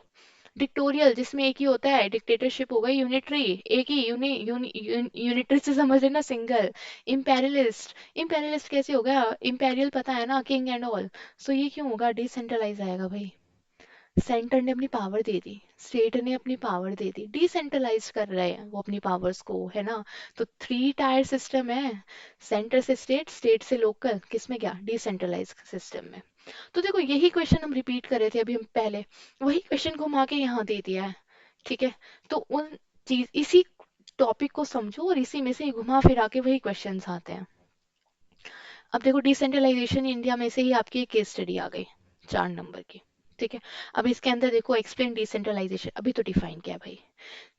dictatorial जिसमें एक ही होता है, dictatorship हो गई, unitary एक ही, unitary से समझ लेना सिंगल, इम्पेरियलिस्ट, इम्पेरियलिस्ट कैसे हो गया, इम्पेरियल पता है ना, किंग एंड ऑल। सो ये क्यों होगा, डिसेंट्रलाइज आएगा भाई। सेंटर ने अपनी पावर दे दी, स्टेट ने अपनी पावर दे दी, डिसेंट्रलाइज कर रहे हैं वो अपनी पावर्स को, है ना। तो थ्री टायर सिस्टम है, सेंटर से स्टेट, स्टेट से लोकल, किसमें गया, डिसेंट्रलाइज सिस्टम में। तो देखो यही क्वेश्चन हम रिपीट कर रहे थे अभी हम पहले, वही क्वेश्चन घुमा के यहाँ दे दिया है। ठीक है। तो उन चीज इसी टॉपिक को समझो और इसी में से घुमा फिरा के वही क्वेश्चंस आते हैं। अब देखो डिसेंट्रलाइजेशन इंडिया में से ही आपकी एक केस स्टडी आ गई 4 नंबर की। ठीक है। अब इसके अंदर देखो एक्सप्लेन डिसेंट्रलाइजेशन, अभी तो डिफाइन किया भाई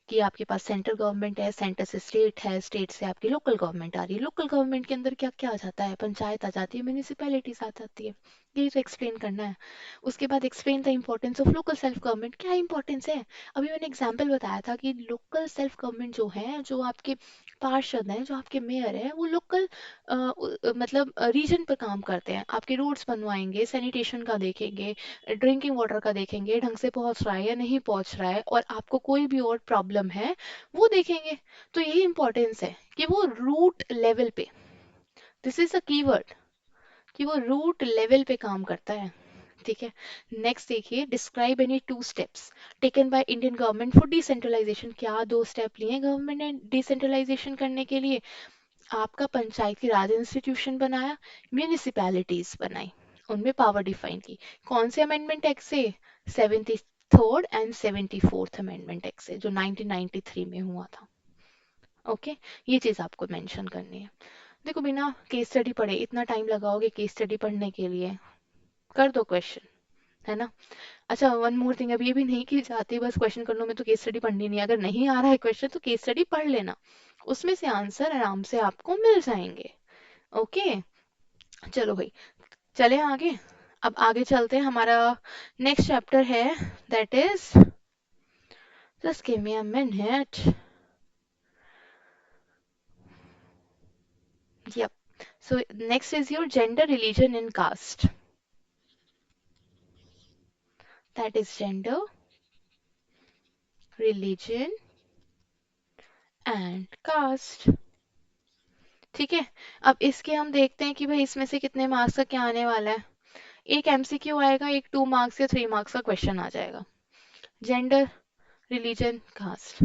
कि आपके पास सेंट्रल गवर्नमेंट है, सेंटर से स्टेट है, स्टेट से आपकी लोकल गवर्नमेंट आ रही है, लोकल गवर्नमेंट के अंदर क्या क्या आ जाता है, पंचायत आ जाती है, म्यूनिसिपैलिटीज आ जाती है। यही तो एक्सप्लेन करना है। उसके बाद explain the importance of local self government, क्या इंपॉर्टेंस है। अभी मैंने एग्जांपल बताया था कि लोकल सेल्फ गवर्नमेंट जो है, जो आपके पार्षद हैं, जो आपके मेयर है, वो लोकल मतलब रीजन पर काम करते हैं, आपके रोड्स बनवाएंगे, सैनिटेशन का देखेंगे, ड्रिंकिंग वाटर का देखेंगे, ढंग से पहुंच रहा है या नहीं पहुंच रहा है, और आपको कोई भी और प्रॉब्लम है वो देखेंगे। तो यही इंपॉर्टेंस है कि वो रूट लेवल पे, दिस इज अ कीवर्ड, कि वो रूट लेवल पे काम करता है। ठीक है। नेक्स्ट देखिए, describe any two steps taken by Indian government for decentralisation. क्या दो स्टेप लिए गवर्नमेंट ने डिसेंट्रलाइजेशन करने के लिए? आपका पंचायती राज इंस्टीट्यूशन बनाया, म्यूनिसिपैलिटीज बनाई, उनमें पावर डिफाइन की। कौन से अमेंडमेंट एक्ट से? 73rd and 74th amendment act से, जो 1993 में हुआ था। ओके, ये चीज आपको मेंशन करनी है। देखो, बिना केस स्टडी पढ़े इतना टाइम लगाओगे केस स्टडी पढ़ने के लिए? कर दो क्वेश्चन, है ना। अच्छा, वन मोर थिंग, अब ये भी नहीं की जाती बस क्वेश्चन करने में तो केस स्टडी पढ़नी नहीं है। अगर नहीं आ रहा है क्वेश्चन तो केस स्टडी पढ़ लेना, उसमें से आंसर आराम से आपको मिल जाएंगे। ओके, चलो भाई, चले आगे। अब आगे चलते हैं, हमारा नेक्स्ट चैप्टर है, that is, just give me a minute. Yup, so next is your gender, religion and caste. That is gender, religion and caste. ठीक है। अब इसके हम देखते हैं कि भाई इसमें से कितने मार्क्स का क्या आने वाला है। एक एमसीक्यू आएगा, एक 2 मार्क्स या 3 मार्क्स का क्वेश्चन आ जाएगा। जेंडर, रिलीजन, कास्ट,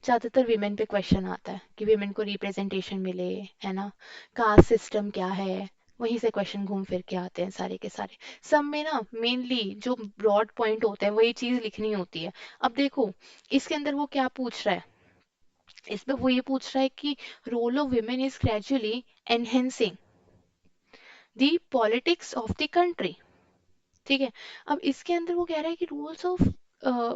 ज्यादातर विमेन पे क्वेश्चन आता है कि विमेन को रिप्रेजेंटेशन मिले, है ना। कास्ट सिस्टम क्या है, वहीं से क्वेश्चन घूम फिर के आते हैं सारे के सारे। सब में ना मेनली जो ब्रॉड पॉइंट होते हैं वही चीज लिखनी होती है। अब देखो, इसके अंदर वो क्या पूछ रहा है, इसमें वो ये पूछ रहा है कि role of women is gradually enhancing the politics of the country. ठीक है। अब इसके अंदर वो कह रहा है कि rules of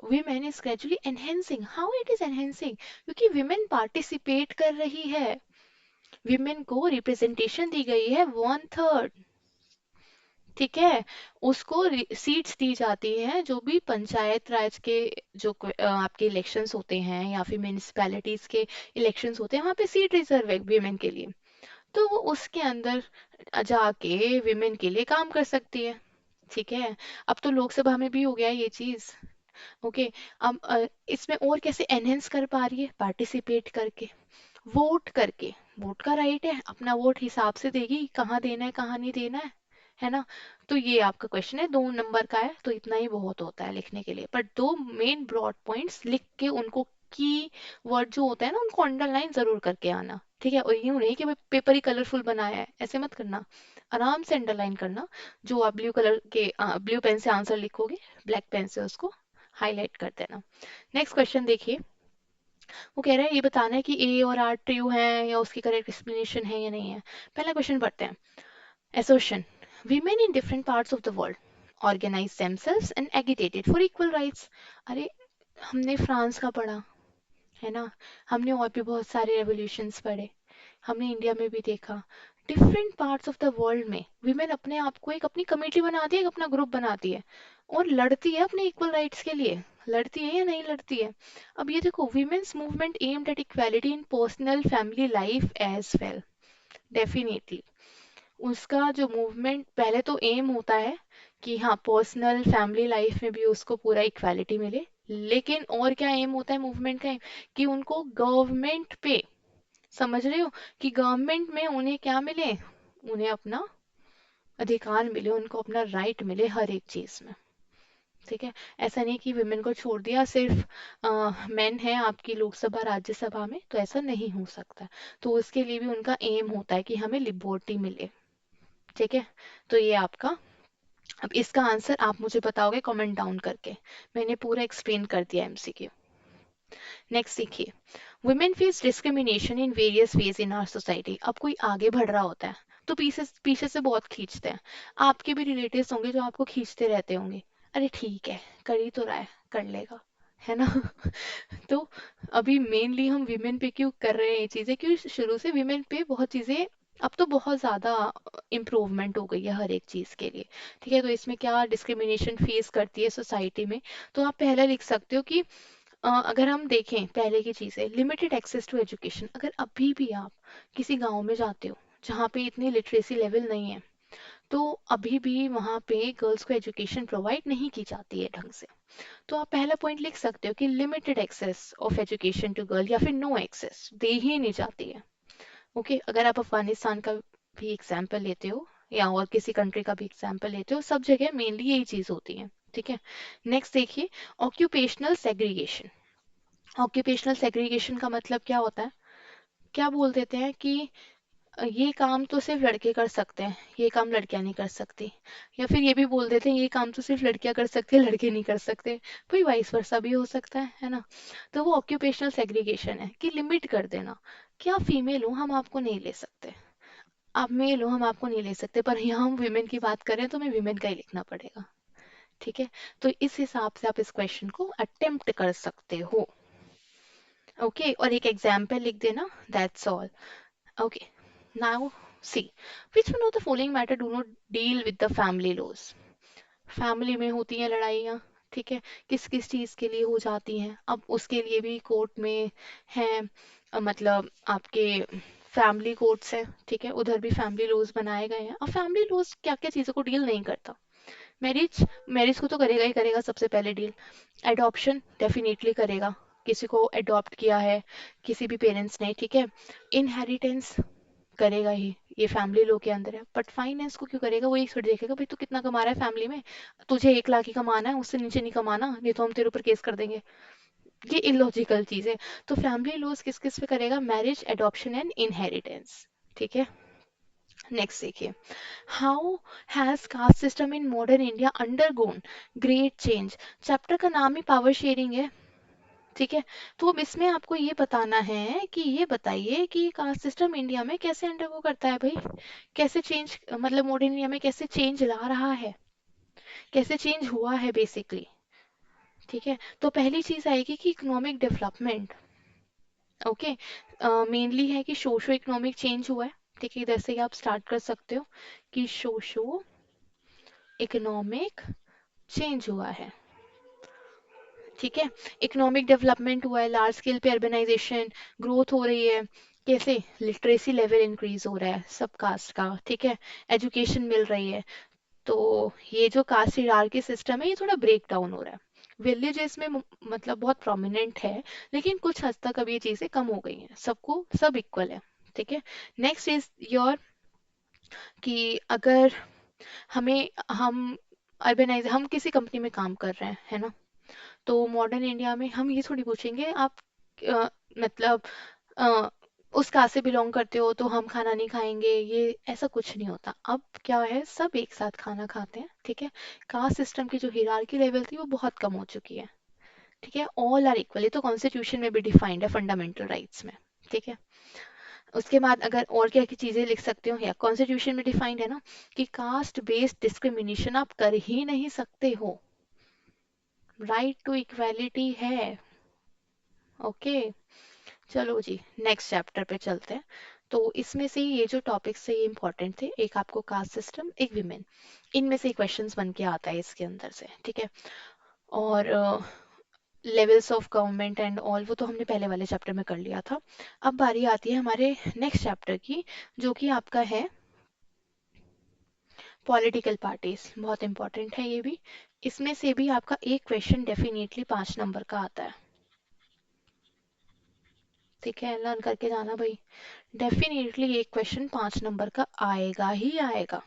women is gradually enhancing. How it is enhancing? क्योंकि women participate कर रही है, women को रिप्रेजेंटेशन दी गई है 1/3। ठीक है। उसको सीट्स दी जाती हैं, जो भी पंचायत राज के जो आपके इलेक्शंस होते हैं या फिर म्यूनिसिपैलिटीज के इलेक्शंस होते हैं, वहां पे सीट रिजर्व है विमेन के लिए। तो वो उसके अंदर जाके विमेन के लिए काम कर सकती है। ठीक है। अब तो लोकसभा में भी हो गया है ये चीज। ओके। अब इसमें और कैसे एनहेंस कर पा रही है? पार्टिसिपेट करके, वोट करके। वोट का राइट है, अपना वोट हिसाब से देगी, कहाँ देना है कहाँ नहीं देना है ना। तो ये आपका क्वेश्चन है, 2 नंबर का है, तो इतना ही बहुत होता है लिखने के लिए। पर दो मेन ब्रॉड पॉइंट्स लिख के उनको, की वर्ड जो होता है ना, उनको अंडरलाइन जरूर करके आना। ठीक है। और यूं नहीं कि भाई पेपर ही कलरफुल बनाया है, ऐसे मत करना। आराम से अंडरलाइन करना। जो आप ब्लू कलर के ब्लू पेन से आंसर लिखोगे, ब्लैक पेन से उसको हाईलाइट कर देना। नेक्स्ट क्वेश्चन देखिए, वो कह रहा है ये बताना है कि ए और आर ट्रू है या उसकी करेक्ट एक्सप्लेनेशन है या नहीं है। पहला क्वेश्चन पढ़ते हैं। Assertion: Women in different parts of the world organize themselves and agitated for equal rights. अरे, हमने फ्रांस का पढ़ा, है ना। हमने और भी बहुत सारे रेवोल्यूशंस पढ़े, हमने इंडिया में भी देखा। Different parts of the world में विमेन अपने आप को एक अपनी कमेटी बनाती है, एक अपना ग्रुप बनाती है और लड़ती है अपने इक्वल राइट्स के लिए। लड़ती है या नहीं लड़ती है? अब ये देखो, women's movement aimed at equality in personal family life as well. Definitely उसका जो मूवमेंट पहले तो एम होता है कि हाँ, पर्सनल फैमिली लाइफ में भी उसको पूरा इक्वालिटी मिले। लेकिन और क्या एम होता है मूवमेंट का? कि उनको गवर्नमेंट पे, समझ रहे हो, कि गवर्नमेंट में उन्हें क्या मिले, उन्हें अपना अधिकार मिले, उनको अपना राइट मिले हर एक चीज में। ठीक है। ऐसा नहीं कि विमेन को छोड़ दिया, सिर्फ मेन है आपकी लोकसभा राज्यसभा में, तो ऐसा नहीं हो सकता। तो उसके लिए भी उनका एम होता है कि हमें लिबर्टी मिले। ठीक है। तो ये आपका, अब इसका आंसर आप मुझे बताओगे कमेंट डाउन करके। मैंने पूरा एक्सप्लेन कर दिया एमसीक्यू। नेक्स्ट देखिए, women face discrimination in various ways in our society. अब कोई आगे बढ़ रहा होता है तो पीछे पीछे से बहुत खींचते हैं। आपके भी रिलेटिव्स होंगे जो आपको खींचते रहते होंगे, अरे ठीक है, कर ही तो रहा है, कर लेगा, है ना। तो अभी मेनली हम विमेन पे क्यों कर रहे हैं ये चीजें, क्योंकि शुरू से विमेन पे बहुत चीजें, अब तो बहुत ज्यादा इम्प्रूवमेंट हो गई है हर एक चीज के लिए। ठीक है। तो इसमें क्या डिस्क्रिमिनेशन फेस करती है सोसाइटी में, तो आप पहले लिख सकते हो कि अगर हम देखें पहले की चीजें, लिमिटेड एक्सेस टू एजुकेशन। अगर अभी भी आप किसी गांव में जाते हो जहाँ पे इतनी लिटरेसी लेवल नहीं है, तो अभी भी वहाँ पे गर्ल्स को एजुकेशन प्रोवाइड नहीं की जाती है ढंग से। तो आप पहला पॉइंट लिख सकते हो कि limited access of education to girl, या फिर नो एक्सेस, दे ही नहीं जाती है। ओके। अगर आप अफगानिस्तान का भी एग्जाम्पल लेते हो, या और किसी कंट्री का भी एग्जाम्पल लेते हो, सब जगह मेनली यही चीज होती है। ठीक है। नेक्स्ट देखिए, ऑक्यूपेशनल सेग्रीगेशन। ऑक्यूपेशनल सेग्रीगेशन का मतलब क्या होता है? क्या बोल देते हैं कि ये काम तो सिर्फ लड़के कर सकते हैं, ये काम लड़कियां नहीं कर सकती। या फिर ये भी बोल देते हैं ये काम तो सिर्फ लड़कियां कर सकती है, लड़के नहीं कर सकते। भाई वाइस वर्सा भी हो सकता है ना। तो वो ऑक्यूपेशनल सेग्रीगेशन है कि लिमिट कर देना कि आप फीमेल हो, हम आपको नहीं ले सकते, आप मेल हो, हम आपको नहीं ले सकते, पर यहाँ हम विमेन की बात करें तो हमें विमेन का ही लिखना पड़ेगा। ठीक है। तो इस हिसाब से आप इस क्वेश्चन को अटेम्प्ट कर सकते हो। ओके, और एक एग्जाम्पल लिख देना, that's all. Okay, now C, which one of the following matter do not deal with the family laws? Family में होती हैं लड़ाइयाँ। ठीक है। किस किस चीज़ के लिए हो जाती हैं, अब उसके लिए भी कोर्ट में है, मतलब आपके फैमिली कोर्ट्स है। ठीक है, उधर भी फैमिली लॉज बनाए गए हैं। अब फैमिली लॉज क्या क्या चीज़ों को डील नहीं करता? मैरिज, मैरिज को तो करेगा ही करेगा सबसे पहले डील। एडॉप्शन डेफिनेटली करेगा, किसी को अडॉप्ट किया है किसी भी पेरेंट्स ने। ठीक है। इनहेरिटेंस करेगा ही, ये फैमिली लॉ के अंदर है। बट फाइनेंस को क्यों करेगा? वो एक थोड़ी देखेगा भाई तू कितना कमा रहा है फैमिली में, तुझे 1 लाख ही कमाना है, उससे नीचे नहीं कमाना, नहीं तो हम तेरे ऊपर केस कर देंगे। ये इलॉजिकल चीज है। तो फैमिली लॉज किस किस पे करेगा? Marriage, adoption and inheritance. ठीक है। नेक्स्ट देखिए, how has caste system in modern India undergone great change. Chapter का नाम ही पावर शेयरिंग है। ठीक है। तो अब इसमें आपको ये बताना है कि ये बताइए कि कास्ट सिस्टम इंडिया में कैसे अंडरगो करता है भाई, कैसे चेंज, मतलब मॉडर्न इंडिया में कैसे चेंज ला रहा है, कैसे चेंज हुआ है बेसिकली। ठीक है। तो पहली चीज आएगी कि इकोनॉमिक डेवलपमेंट। ओके, मेनली है कि सोशो इकोनॉमिक चेंज हुआ है। ठीक है, इधर से ही आप स्टार्ट कर सकते हो कि सोशो इकोनॉमिक चेंज हुआ है। ठीक है। इकोनॉमिक डेवलपमेंट हुआ है, लार्ज स्केल पे अर्बनाइजेशन ग्रोथ हो रही है। कैसे? लिटरेसी लेवल इंक्रीज हो रहा है सब कास्ट का। ठीक है। एजुकेशन मिल रही है। तो ये जो कास्ट हिरार्की सिस्टम है ये थोड़ा ब्रेक डाउन हो रहा है। विलेजेस में मतलब बहुत प्रोमिनेंट है, लेकिन कुछ हद तक अब ये चीजें कम हो गई हैं, सबको सब इक्वल है। ठीक है। नेक्स्ट इज योर, कि अगर हमें हम अर्बनाइज, हम किसी कंपनी में काम कर रहे हैं, है ना, तो मॉडर्न इंडिया में हम ये थोड़ी पूछेंगे आप अ, मतलब अ, उस कास्ट से बिलोंग करते हो तो हम खाना नहीं खाएंगे, ये ऐसा कुछ नहीं होता। अब क्या है, सब एक साथ खाना खाते हैं। ठीक है। कास्ट सिस्टम की जो हिरार्की लेवल थी वो बहुत कम हो चुकी है। ठीक है। ऑल आर इक्वल, ये तो कॉन्स्टिट्यूशन में भी डिफाइंड है फंडामेंटल राइट्स में। ठीक है। उसके बाद अगर और क्या की चीजें लिख सकते हो, या कॉन्स्टिट्यूशन में डिफाइंड है ना कि कास्ट बेस्ड डिस्क्रिमिनेशन आप कर ही नहीं सकते हो, राइट टू इक्वालिटी है। ओके। चलो जी, नेक्स्ट चैप्टर पे चलते हैं। तो इसमें से ये जो टॉपिक्स थे ये इंपॉर्टेंट थे, एक आपको कास्ट सिस्टम, एक विमेन, इनमें से क्वेश्चंस बन के आता है इसके अंदर से। ठीक है। और levels of government and all वो तो हमने पहले वाले चैप्टर में कर लिया था। अब बारी आती है हमारे नेक्स्ट चैप्टर की, जो कि आपका है पॉलिटिकल पार्टीज। बहुत इंपॉर्टेंट है ये भी। इसमें से भी आपका एक क्वेश्चन डेफिनेटली 5 नंबर का आता है। ठीक है, लर्न करके जाना भाई। डेफिनेटली एक क्वेश्चन 5 नंबर का आएगा ही आएगा।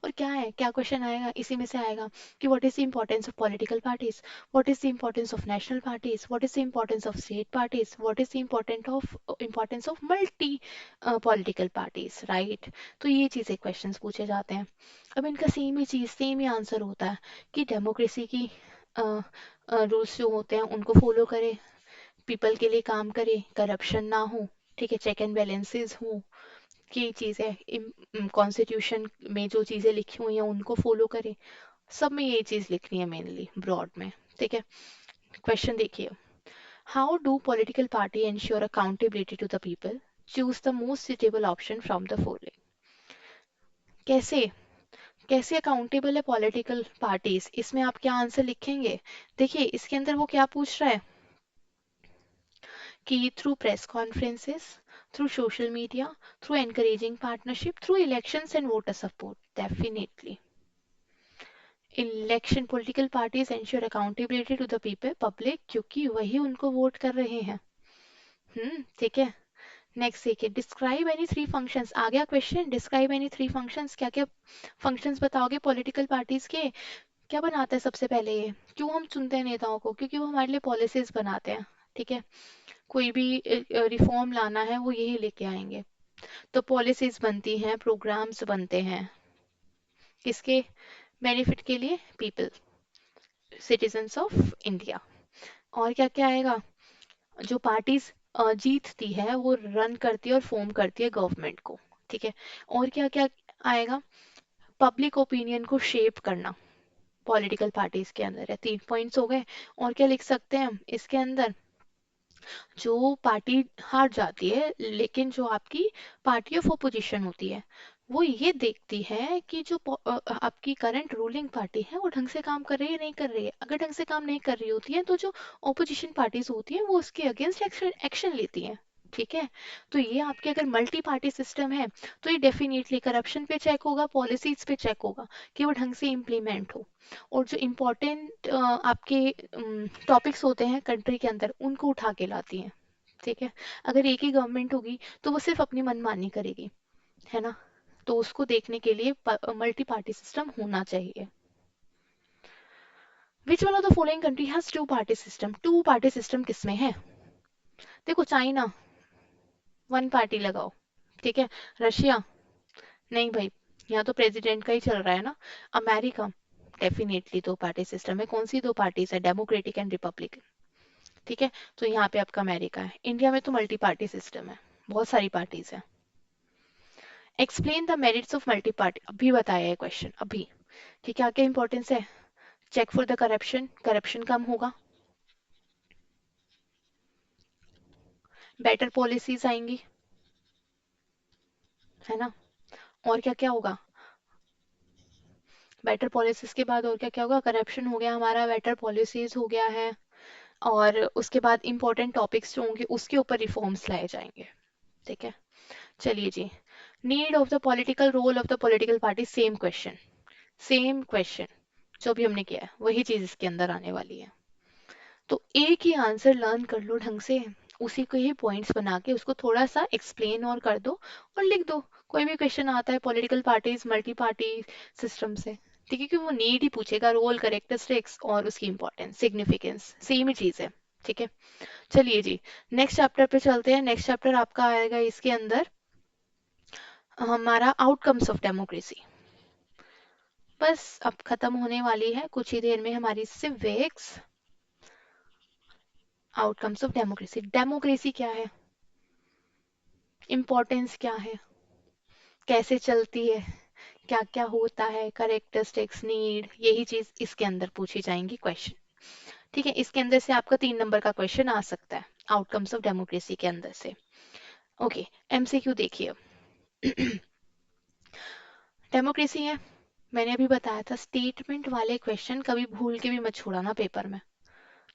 और क्या है, क्या क्वेश्चन आएगा, इसी में से आएगा कि what is the importance of political parties, what is the importance of national parties, what is the importance of state parties, what is the importance of multi political parties, right. तो ये चीजें questions पूछे जाते हैं। अब इनका same ही चीज, same ही answer होता है कि डेमोक्रेसी की रूल्स जो होते हैं उनको फॉलो करे, पीपल के लिए काम करे, करप्शन ना हो। ठीक है। चेक एंड बैलेंसेस हो, की चीज़ है, कॉन्स्टिट्यूशन में जो चीज़ें लिखी हुई हैं उनको फॉलो करें। सब में यही चीज़ लिखनी है मेनली ब्रॉड में। ठीक है। क्वेश्चन देखिए, how do political party ensure accountability to the people, choose the most suitable option from the following. कैसे, कैसे अकाउंटेबल है पॉलिटिकल पार्टीज, इसमें आप क्या आंसर लिखेंगे? देखिए इसके अंदर वो क्या पूछ रहा है कि through press conferences, through social media, through encouraging partnership, through elections and voter support. Definitely election, political parties ensure accountability to the people, public, क्योंकि वही उनको वोट कर रहे हैं। ठीक है। नेक्स्ट देखिए, डिस्क्राइब एनी थ्री फंक्शंस। आ गया question, describe any three functions, क्या क्या फंक्शंस बताओगे पॉलिटिकल पार्टीज के। क्या बनाता है सबसे पहले ये, क्यों हम चुनते हैं नेताओं को, क्योंकि वो हमारे लिए पॉलिसीज बनाते हैं। ठीक है, कोई भी रिफॉर्म लाना है वो यही लेके आएंगे। तो पॉलिसीज बनती हैं, प्रोग्राम्स बनते हैं, किसके बेनिफिट के लिए, पीपल, सिटीजन्स ऑफ इंडिया। और क्या क्या आएगा, जो पार्टीज जीतती है वो रन करती है और फॉर्म करती है गवर्नमेंट को। ठीक है, और क्या क्या आएगा, पब्लिक ओपिनियन को शेप करना, पॉलिटिकल पार्टीज के अंदर है। 3 पॉइंट्स हो गए। और क्या लिख सकते हैं हम इसके अंदर, जो पार्टी हार जाती है, लेकिन जो आपकी पार्टी ऑफ ओपोजिशन होती है, वो ये देखती है कि जो आपकी करंट रूलिंग पार्टी है वो ढंग से काम कर रही है नहीं कर रही है। अगर ढंग से काम नहीं कर रही होती है तो जो ओपोजिशन पार्टीज होती हैं वो उसके अगेंस्ट एक्शन एक्शन लेती हैं। ठीक है, तो ये आपके अगर मल्टी पार्टी सिस्टम है तो ये डेफिनेटली करप्शन पे चेक होगा, पॉलिसीज पे चेक होगा कि वो ढंग से इम्प्लीमेंट हो। और जो इम्पोर्टेंट आपके टॉपिक्स होते हैं कंट्री के अंदर उनको उठा के लाती हैं। ठीक है, अगर एक ही गवर्नमेंट होगी तो वो सिर्फ अपनी मनमानी करेगी, है ना। तो उसको देखने के लिए मल्टी पार्टी सिस्टम होना चाहिए। Which one of the following country has two party system. Two party system किसमें है, देखो चाइना, वन पार्टी लगाओ। ठीक है, रशिया, नहीं भाई, यहाँ तो प्रेसिडेंट का ही चल रहा है ना। अमेरिका, डेफिनेटली दो पार्टी सिस्टम है। कौन सी दो पार्टीज है, डेमोक्रेटिक एंड रिपब्लिकन। ठीक है, तो यहाँ पे आपका अमेरिका है। इंडिया में तो मल्टी पार्टी सिस्टम है, बहुत सारी पार्टीज है। Explain the merits of multi party, अभी बताया है क्वेश्चन अभी कि क्या क्या इंपॉर्टेंस है। Check for the corruption, corruption कम होगा, बेटर पॉलिसीज आएंगी, है ना। और क्या क्या होगा, बेटर पॉलिसीज के बाद और क्या क्या होगा, करप्शन हो गया हमारा, बेटर पॉलिसीज हो गया है। और उसके बाद इंपॉर्टेंट टॉपिक्स जो होंगे उसके ऊपर रिफॉर्म्स लाए जाएंगे। ठीक है, चलिए जी, need of the political, role of the political party, same question, same question जो भी हमने किया है वही चीज इसके अंदर आने वाली है। तो एक ही आंसर लर्न कर लो ढंग से, उसी को ही पॉइंट्स बना के उसको थोड़ा सा एक्सप्लेन और कर दो और लिख दो। कोई भी क्वेश्चन आता है political parties multi party system से, ठीक है, क्योंकि वो नीड ही पूछेगा, रोल, कैरेक्टरिस्टिक्स और उसकी इंपॉर्टेंस, सिग्निफिकेंस, सेम ही चीज है। ठीक है, चलिए जी, नेक्स्ट चैप्टर पे चलते हैं। नेक्स्ट चैप्टर आपका आएगा इसके अंदर हमारा आउटकम्स ऑफ डेमोक्रेसी। बस अब खत्म होने वाली है कुछ ही देर में हमारी civics. Outcomes of democracy, democracy क्या है, इम्पोर्टेंस क्या है, कैसे चलती है, क्या क्या होता है, करेक्टरिस्टिक्स, नीड, यही चीज इसके अंदर पूछी जाएंगी क्वेश्चन। ठीक है, इसके अंदर से आपका 3 नंबर का क्वेश्चन आ सकता है आउटकम्स ऑफ डेमोक्रेसी के अंदर से। ओके, एमसीक्यू देखिए। डेमोक्रेसी है, मैंने अभी बताया था, स्टेटमेंट वाले क्वेश्चन कभी भूल के भी मत छोड़ाना पेपर में,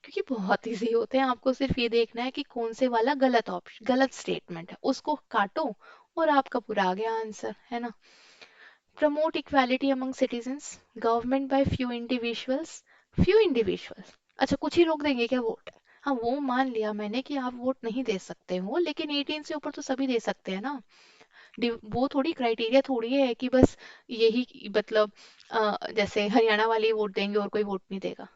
क्योंकि बहुत इजी होते हैं। आपको सिर्फ ये देखना है कि कौन से वाला गलत ऑप्शन, गलत स्टेटमेंट है, उसको काटो और आपका पूरा आ गया आंसर, है ना। Promote equality among citizens, government by few individuals, few individuals, अच्छा कुछ ही लोग देंगे क्या वोट। हाँ वो मान लिया मैंने कि आप वोट नहीं दे सकते हो, लेकिन 18 से ऊपर तो सभी दे सकते हैं ना। वो थोड़ी क्राइटेरिया थोड़ी है कि बस यही मतलब जैसे हरियाणा वाले ही वोट देंगे और कोई वोट नहीं देगा,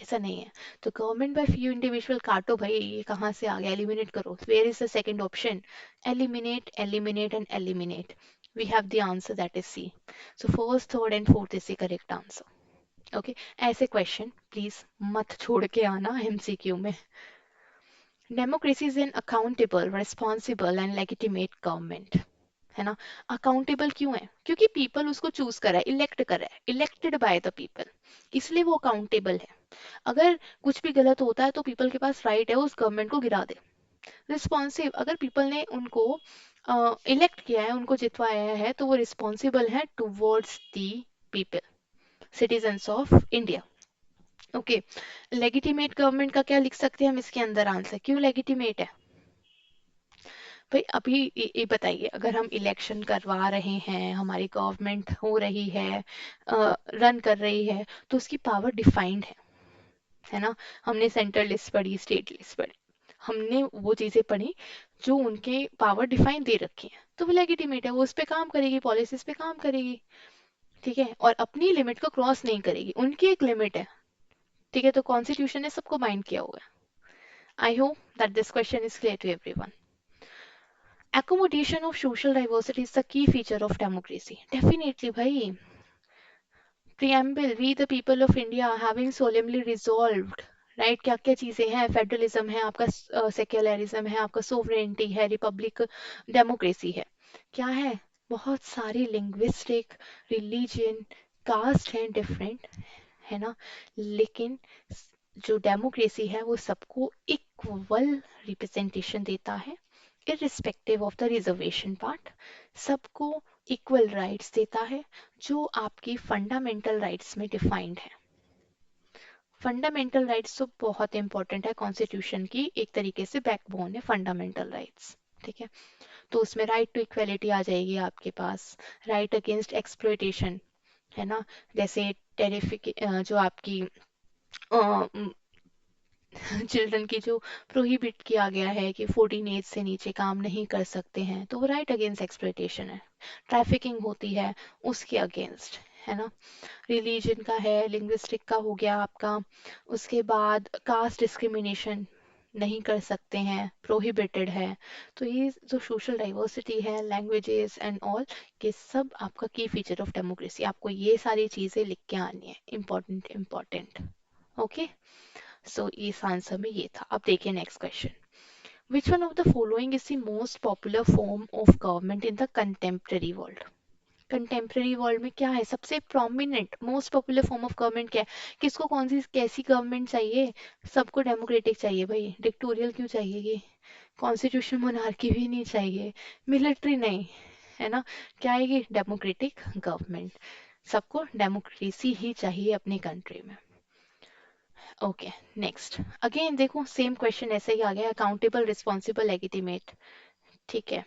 ऐसा नहीं है। तो गवर्नमेंट बाय फ्यू इंडिविजुअल काटो भाई, ये कहाँ से आ गया, एलिमिनेट करो, where is the second option, eliminate, eliminate and eliminate, we have the answer that is C. So first, third and fourth is the correct answer. Okay, ऐसे question please मत छोड़ के आना एमसीक्यू में। Democracy is an accountable, responsible and legitimate government, है ना। Accountable क्यों है, क्योंकि पीपल उसको चूज करा है, इलेक्ट करा है, इलेक्टेड बाय द पीपल, इसलिए वो अकाउंटेबल है। अगर कुछ भी गलत होता है तो पीपल के पास राइट है उस गवर्नमेंट को गिरा दे। रिस्पॉन्सिव, अगर पीपल ने उनको इलेक्ट किया है, उनको जितवाया है, तो वो रिस्पॉन्सिबल है towards the people, citizens of India. Okay, legitimate government का क्या लिख सकते हैं हम इसके अंदर आंसर, क्यों लेजिटिमेट है भाई। अभी ये बताइए, अगर हम इलेक्शन करवा रहे हैं, हमारी गवर्नमेंट हो रही है, रन कर रही है, तो उसकी पावर डिफाइंड है ना। हमने सेंट्रल लिस्ट पढ़ी, स्टेट लिस्ट पढ़ी, हमने वो चीजें पढ़ी जो उनके पावर डिफाइन दे रखी हैं, तो वो लेगिटिमेट है, वो उस पे काम करेगी, पॉलिसीज पे काम करेगी। ठीक है, और अपनी लिमिट को क्रॉस नहीं करेगी, उनकी एक लिमिट है। ठीक है, तो कॉन्स्टिट्यूशन ने सबको बाइंड किया हुआ है। I hope that this question is clear to everyone. Accommodation of social diversity is the key feature of democracy. Definitely, bhai. Preamble, we the people of India having solemnly resolved, right, क्या क्या चीजें हैं, federalism है आपका, secularism है आपका, sovereignty है, Republic, democracy है, क्या है, बहुत सारी लिंग्विस्टिक, रिलीजन, कास्ट हैं डिफरेंट, है ना, लेकिन जो डेमोक्रेसी है वो सबको इक्वल रिप्रेजेंटेशन देता है, irrespective of the reservation part, सबको इक्वल राइट्स देता है, जो आपकी फंडामेंटल राइट्स में डिफाइंड है। फंडामेंटल राइट्स तो बहुत इंपॉर्टेंट है, कॉन्स्टिट्यूशन की एक तरीके से बैकबोन है फंडामेंटल राइट्स। ठीक है, तो उसमें राइट टू इक्वेलिटी आ जाएगी आपके पास, राइट अगेंस्ट एक्सप्लॉयटेशन, है ना, जैसे टेरिफिक, जो आपकी चिल्ड्रन की जो प्रोहिबिट किया गया है कि 14 एज से नीचे काम नहीं कर सकते हैं, तो वो राइट अगेंस्ट एक्सप्लॉयटेशन है। ट्रैफिकिंग होती है उसके अगेंस्ट, है ना। रिलीजन का है, लिंग्विस्टिक का हो गया आपका, उसके बाद कास्ट डिस्क्रिमिनेशन नहीं कर सकते हैं, प्रोहिबिटेड है। तो ये जो सोशल डाइवर्सिटी है, लैंग्वेजेस एंड ऑल, ये सब आपका की फीचर ऑफ डेमोक्रेसी, आपको ये सारी चीजें लिख के आनी है, इम्पोर्टेंट इम्पोर्टेंट। ओके, सो इस आंसर में ये था। अब देखिए next question, which one of the following is the most popular form of government in the contemporary world. Contemporary world में क्या है सबसे prominent most popular form of government, क्या है, किसको कौन सी कैसी गवर्नमेंट चाहिए, सबको डेमोक्रेटिक चाहिए भाई, डिक्टोरियल क्यों चाहिए, ये कॉन्स्टिट्यूशन मोनार्की भी नहीं चाहिए, मिलिट्री नहीं, है ना, क्या है ये डेमोक्रेटिक गवर्नमेंट, सबको डेमोक्रेसी ही चाहिए अपनी कंट्री में। ओके, नेक्स्ट अगेन देखो सेम क्वेश्चन ऐसे ही आ गया, अकाउंटेबल, रिस्पॉन्सिबल, लेगिटिमेट। ठीक है,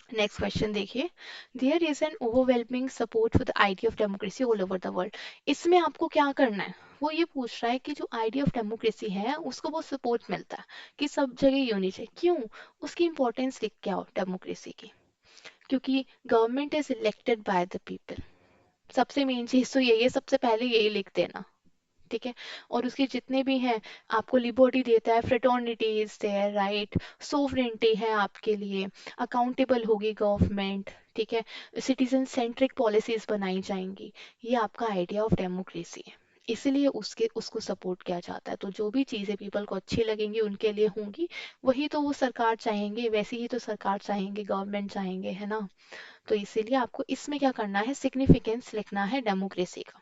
नेक्स्ट क्वेश्चन देखिए, there is an overwhelming support for the idea of democracy all over the world. इसमें आपको क्या करना है, वो ये पूछ रहा है कि जो आइडिया ऑफ डेमोक्रेसी है उसको बहुत सपोर्ट मिलता है कि सब जगह ये होनी चाहिए, क्यों, उसकी इंपॉर्टेंस लिख के आओ डेमोक्रेसी की, क्योंकि government is elected by the people, सबसे मेन चीज तो यही है, सबसे पहले यही लिख देना। ठीक है, और उसके जितने भी हैं, आपको लिबर्टी देता है, fraternity is there, right, sovereignty है आपके लिए, अकाउंटेबल होगी गवर्नमेंट। ठीक है, सिटीजन सेंट्रिक पॉलिसीज बनाई जाएंगी, ये आपका आइडिया ऑफ डेमोक्रेसी है, इसीलिए उसके उसको सपोर्ट किया जाता है। तो जो भी चीज़ें पीपल को अच्छी लगेंगी उनके लिए होंगी, वही तो वो सरकार चाहेंगे, वैसे ही तो सरकार चाहेंगे, गवर्नमेंट चाहेंगे, है ना। तो इसीलिए आपको इसमें क्या करना है, सिग्निफिकेंस लिखना है डेमोक्रेसी का।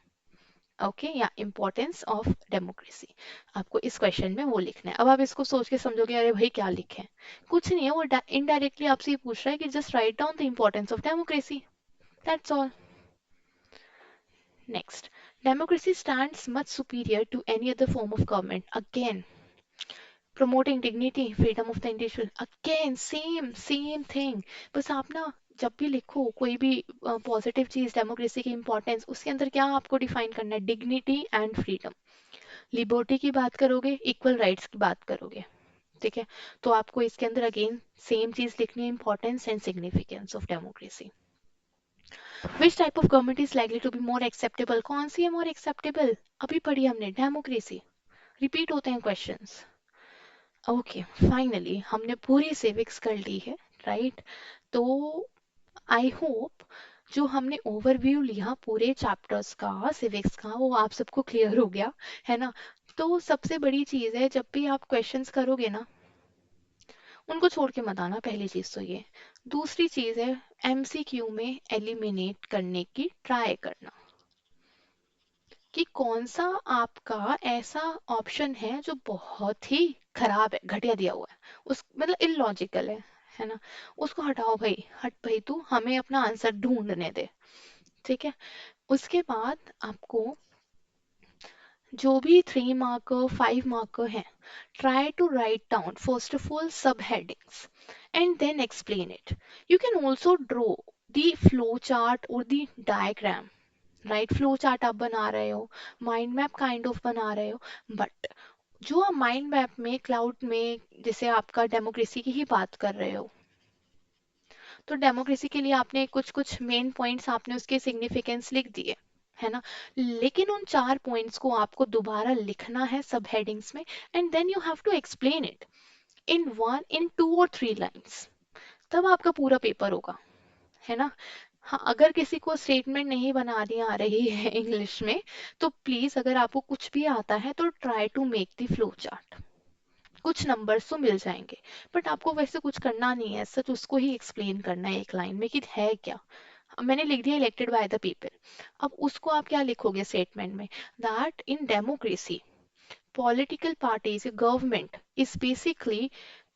ओके, या इम्पोर्टेंस ऑफ डेमोक्रेसी, आपको इस क्वेश्चन में वो लिखना है। अब आप इसको सोच के समझोगे अरे भाई क्या लिखें, कुछ नहीं है, वो इनडायरेक्टली आपसे ये पूछ रहा है कि just write down the importance of democracy, that's all. Next, democracy stands much superior to any other form of government, again promoting dignity, freedom of the individual, again same thing। बस आप ना जब भी लिखो कोई भी पॉजिटिव चीज democracy की इंपॉर्टेंस, उसके अंदर क्या आपको डिफाइन करना है, डिग्निटी एंड फ्रीडम, लिबर्टी की बात करोगे, इक्वल राइट्स की बात करोगे। ठीक है, तो आपको इसके अंदर अगेन सेम चीज लिखनी है, importance and significance of democracy. Which type of government is likely to be more acceptable, कौन सी है मोर एक्सेप्टेबल, अभी पढ़ी हमने डेमोक्रेसी, रिपीट होते हैं क्वेश्चंस। ओके, फाइनली हमने पूरी सिविक्स कर ली है, राइट। तो आई होप जो हमने ओवरव्यू लिया पूरे चैप्टर्स का सिविक्स का, वो आप सबको क्लियर हो गया, है ना। तो सबसे बड़ी चीज है, जब भी आप क्वेश्चंस करोगे ना, उनको छोड़ के मत आना, पहली चीज तो ये। दूसरी चीज है, एमसीक्यू में एलिमिनेट करने की ट्राई करना, कि कौन सा आपका ऐसा ऑप्शन है जो बहुत ही खराब है, घटिया दिया हुआ है, उस मतलब इलॉजिकल है ना, उसको हटाओ भाई, हट भाई तू, हमें अपना आंसर ढूंढने दे। ठीक है, उसके बाद आपको जो भी 3 मार्कर 5 मार्कर हैं, try to write down first of all subheadings and then explain it. You can also draw the flow chart or the diagram, right, flow chart आप बना रहे हो, माइंड मैप काइंड ऑफ बना रहे हो, but जो आप माइंड मैप में क्लाउड में जैसे आपका डेमोक्रेसी की ही बात कर रहे हो, तो डेमोक्रेसी के लिए आपने कुछ कुछ मेन पॉइंट्स आपने उसके सिग्निफिकेंस लिख दिए, है ना। लेकिन उन 4 पॉइंट्स को आपको दोबारा लिखना है सब हेडिंग्स में, and then you have to explain it in 2 or 3 lines. तब आपका पूरा पेपर होगा, है ना। हाँ, अगर किसी को स्टेटमेंट नहीं बनानी आ रही है इंग्लिश में, तो प्लीज अगर आपको कुछ भी आता है तो try to make the flow chart. कुछ नंबर्स तो मिल जाएंगे, बट आपको वैसे कुछ करना नहीं है, सच उसको ही एक्सप्लेन करना है एक लाइन में कि है क्या। अब मैंने लिख दिया इलेक्टेड बाय द पीपल। अब उसको आप क्या लिखोगे स्टेटमेंट में, that in democracy political parties, a government is basically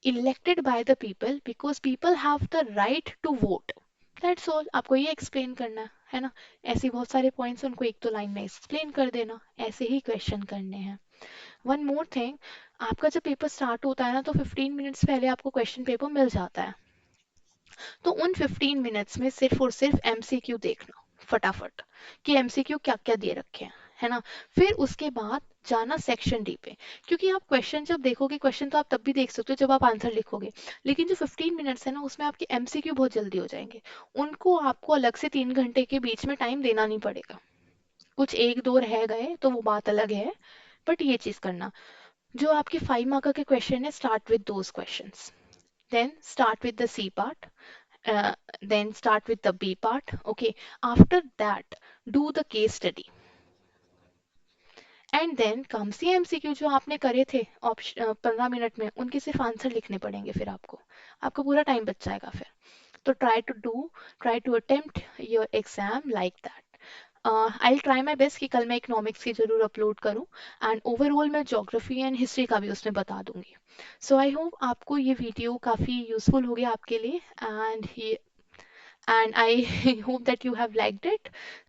elected by the people because people have the right to vote. That's all, आपको ये एक्सप्लेन करना है ना। ऐसे बहुत सारे पॉइंट्स उनको एक दो लाइन में एक्सप्लेन कर देना, ऐसे ही क्वेश्चन करने हैं। वन मोर थिंग, आपका जब पेपर स्टार्ट होता है ना, तो 15 मिनट्स पहले आपको क्वेश्चन पेपर मिल जाता है। तो उन 15 मिनट्स में सिर्फ और सिर्फ एमसीक्यू देखना फटाफट, कि एमसीक्यू क्या क्या दे रखे हैं, है ना। फिर उसके बाद जाना सेक्शन डी पे, क्योंकि आप क्वेश्चन जब देखोगे, क्वेश्चन तो आप तब भी देख सकते हो जब आप आंसर लिखोगे, लेकिन जो 15 मिनट्स है ना, उसमें आपके एमसीक्यू बहुत जल्दी हो जाएंगे। उनको आपको अलग से 3 घंटे के बीच में टाइम देना नहीं पड़ेगा। कुछ एक दो रह गए तो वो बात अलग है, बट ये चीज करना। जो आपके 5 मार्क के क्वेश्चन है, start with those questions, then start with the C part, uh, then start with the B part. Okay, after that, do the case study. And then come see MCQ जो आपने करे थे option 15 minute में, उनके सिर्फ answer लिखने पड़ेंगे, फिर आपको आपका पूरा टाइम बच जाएगा फिर। तो try to attempt your exam like that. I will try my best कि कल मैं इकोनॉमिक्स की जरूर अपलोड करूँ, एंड ओवरऑल मैं ज्योग्राफी एंड हिस्ट्री का भी उसमें बता दूंगी। सो आई होप आपको ये वीडियो काफ़ी यूजफुल हो गया आपके लिए, and I hope that you have liked it.